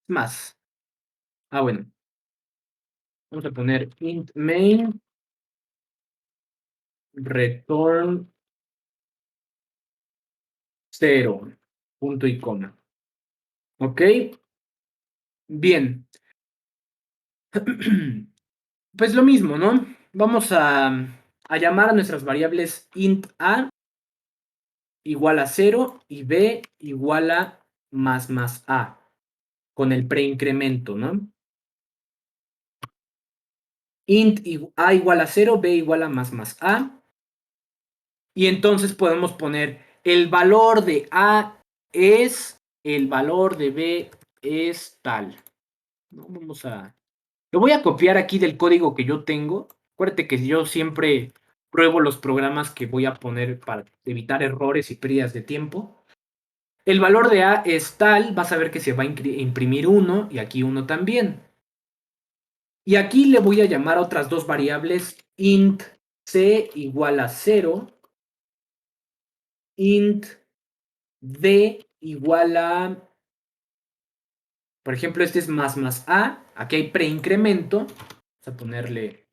más. Bueno, vamos a poner int main return 0, punto y coma. ¿Ok? Bien. Pues lo mismo, ¿no? Vamos a llamar a nuestras variables int a igual a 0 y b igual a más a, con el preincremento, ¿no? Int a igual a 0, b igual a más a. Y entonces podemos poner el valor de a es el valor de B es tal. No, vamos a... Lo voy a copiar aquí del código que yo tengo. Acuérdate que yo siempre pruebo los programas que voy a poner para evitar errores y pérdidas de tiempo. El valor de A es tal, vas a ver que se va a imprimir 1 y aquí 1 también. Y aquí le voy a llamar a otras dos variables int c igual a 0, int d igual a, por ejemplo, este es más a, aquí hay preincremento, vamos a ponerle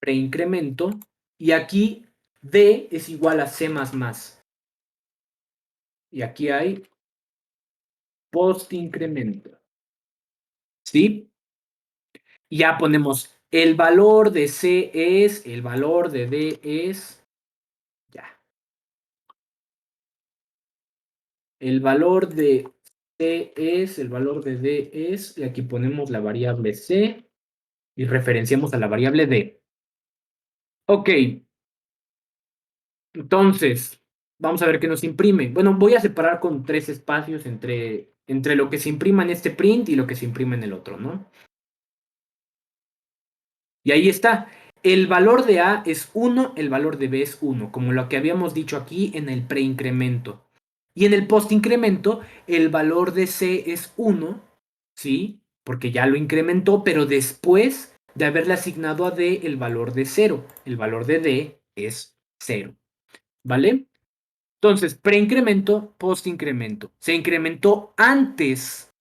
preincremento, y aquí d es igual a c más más. Y aquí hay postincremento. ¿Sí? Y ya ponemos el valor de c es, el valor de d es, ya. El valor de c es, el valor de d es, y aquí ponemos la variable c y referenciamos a la variable d. Ok, entonces, vamos a ver qué nos imprime. Bueno, voy a separar con 3 espacios entre lo que se imprima en este print y lo que se imprime en el otro, ¿no? Y ahí está. El valor de A es 1, el valor de B es 1, como lo que habíamos dicho aquí en el preincremento. Y en el postincremento, el valor de C es 1, ¿sí? Porque ya lo incrementó, pero después de haberle asignado a D el valor de 0. El valor de D es 0, ¿vale? Entonces, preincremento, postincremento. Se incrementó antes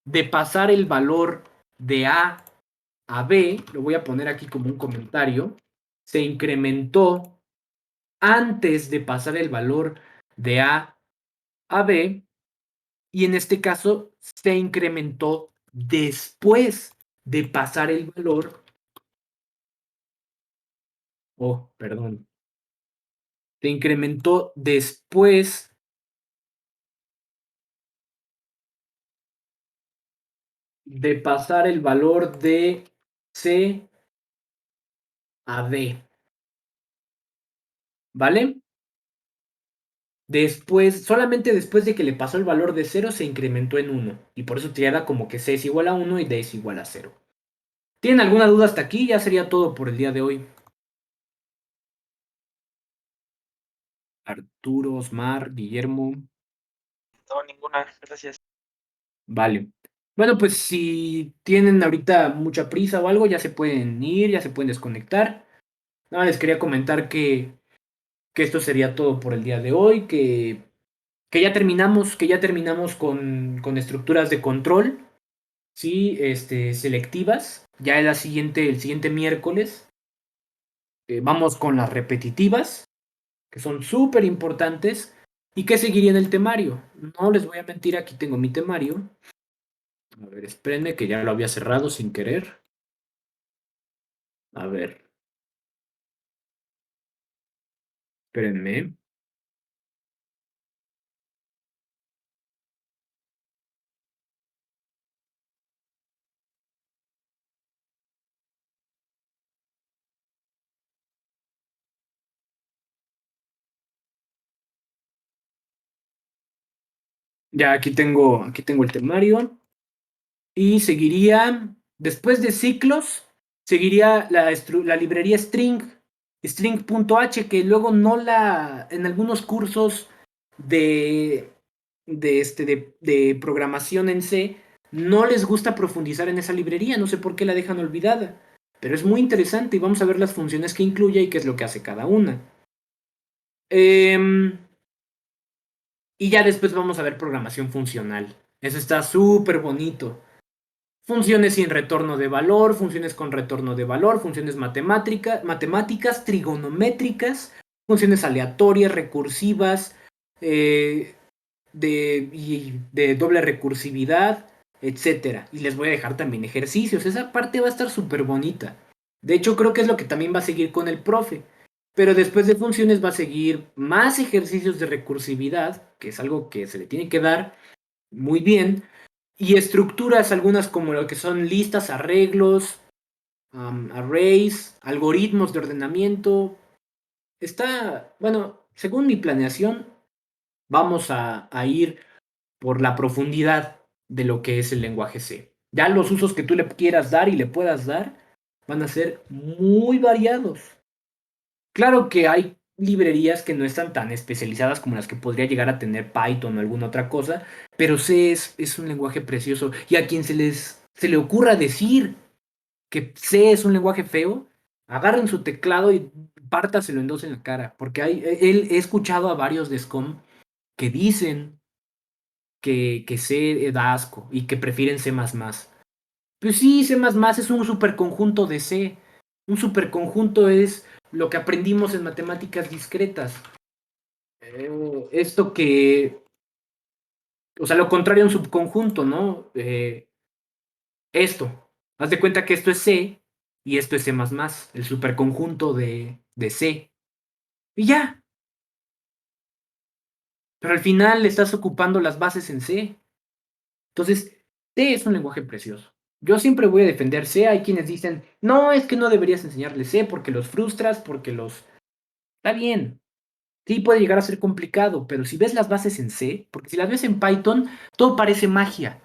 de pasar el valor de A B, lo voy a poner aquí como un comentario, se incrementó antes de pasar el valor de a B, y en este caso se incrementó después de pasar el valor, oh, perdón, se incrementó después de pasar el valor de C a D, ¿vale? Después, solamente después de que le pasó el valor de 0 se incrementó en 1. Y por eso te da como que C es igual a 1 y D es igual a 0. ¿Tienen alguna duda hasta aquí? Ya sería todo por el día de hoy. Arturo, Osmar, Guillermo. No, ninguna, gracias. Vale. Bueno, pues si tienen ahorita mucha prisa o algo, ya se pueden ir, ya se pueden desconectar. Nada, les quería comentar que esto sería todo por el día de hoy, que ya terminamos con estructuras de control. Sí, selectivas. Ya el siguiente miércoles, vamos con las repetitivas, que son súper importantes. ¿Y qué seguiría en el temario? No les voy a mentir, aquí tengo mi temario. A ver, espérenme, que ya lo había cerrado sin querer. A ver, espérenme. Ya aquí tengo el temario. Y seguiría, después de ciclos, seguiría la librería string, string.h, que luego no la, en algunos cursos de, de programación en C, no les gusta profundizar en esa librería, no sé por qué la dejan olvidada, pero es muy interesante y vamos a ver las funciones que incluye y qué es lo que hace cada una. Y ya después vamos a ver programación funcional. Eso está súper bonito. Funciones sin retorno de valor, funciones con retorno de valor, funciones matemáticas, trigonométricas, funciones aleatorias, recursivas, eh, de doble recursividad, etcétera. Y les voy a dejar también ejercicios. Esa parte va a estar súper bonita. De hecho, creo que es lo que también va a seguir con el profe. Pero después de funciones va a seguir más ejercicios de recursividad, que es algo que se le tiene que dar muy bien, y estructuras algunas como lo que son listas, arreglos, arrays, algoritmos de ordenamiento, bueno, según mi planeación, vamos a ir por la profundidad de lo que es el lenguaje C. Ya los usos que tú le quieras dar y le puedas dar van a ser muy variados. Claro que hay librerías que no están tan especializadas como las que podría llegar a tener Python o alguna otra cosa, pero C es un lenguaje precioso. Y a quien se le ocurra decir que C es un lenguaje feo, agarren su teclado y pártaselo en dos en la cara. Porque he escuchado a varios de SCOM que dicen que C da asco y que prefieren C++. Pues sí, C++ es un superconjunto de C. Un superconjunto es lo que aprendimos en matemáticas discretas. Esto que, o sea, lo contrario a un subconjunto, ¿no? Esto. Haz de cuenta que esto es C y esto es C++, el superconjunto de C. Y ya. Pero al final le estás ocupando las bases en C. Entonces, C es un lenguaje precioso. Yo siempre voy a defender C. Hay quienes dicen, no, es que no deberías enseñarle C porque los frustras, porque los... Está bien. Sí, puede llegar a ser complicado, pero si ves las bases en C, porque si las ves en Python, todo parece magia.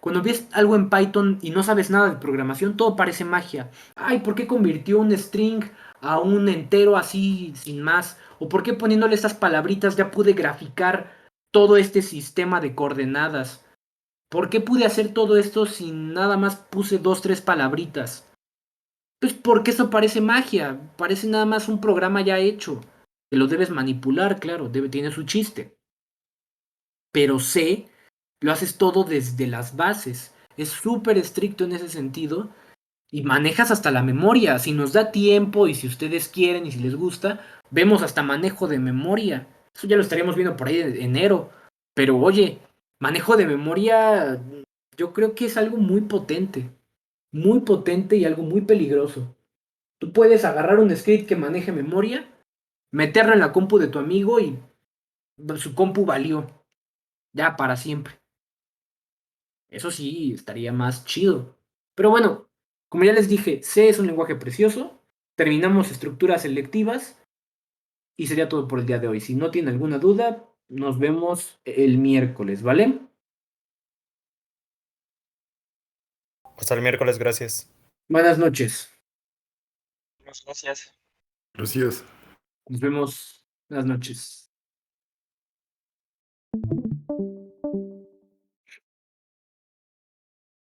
Cuando ves algo en Python y no sabes nada de programación, todo parece magia. Ay, ¿por qué convirtió un string a un entero así sin más? ¿O por qué poniéndole estas palabritas ya pude graficar todo este sistema de coordenadas? ¿Por qué pude hacer todo esto si nada más puse dos, tres palabritas? Pues porque eso parece magia, parece nada más un programa ya hecho. Que lo debes manipular, claro, tiene su chiste. Pero C, lo haces todo desde las bases. Es súper estricto en ese sentido y manejas hasta la memoria. Si nos da tiempo y si ustedes quieren y si les gusta, vemos hasta manejo de memoria. Eso ya lo estaríamos viendo por ahí en enero. Pero oye, manejo de memoria yo creo que es algo muy potente y algo muy peligroso. Tú puedes agarrar un script que maneje memoria, meterlo en la compu de tu amigo y su compu valió, ya para siempre. Eso sí, estaría más chido. Pero bueno, como ya les dije, C es un lenguaje precioso, terminamos estructuras selectivas y sería todo por el día de hoy. Si no tienen alguna duda, nos vemos el miércoles, ¿vale? Hasta el miércoles, gracias. Buenas noches. Muchas gracias. Gracias. Nos vemos. Buenas noches.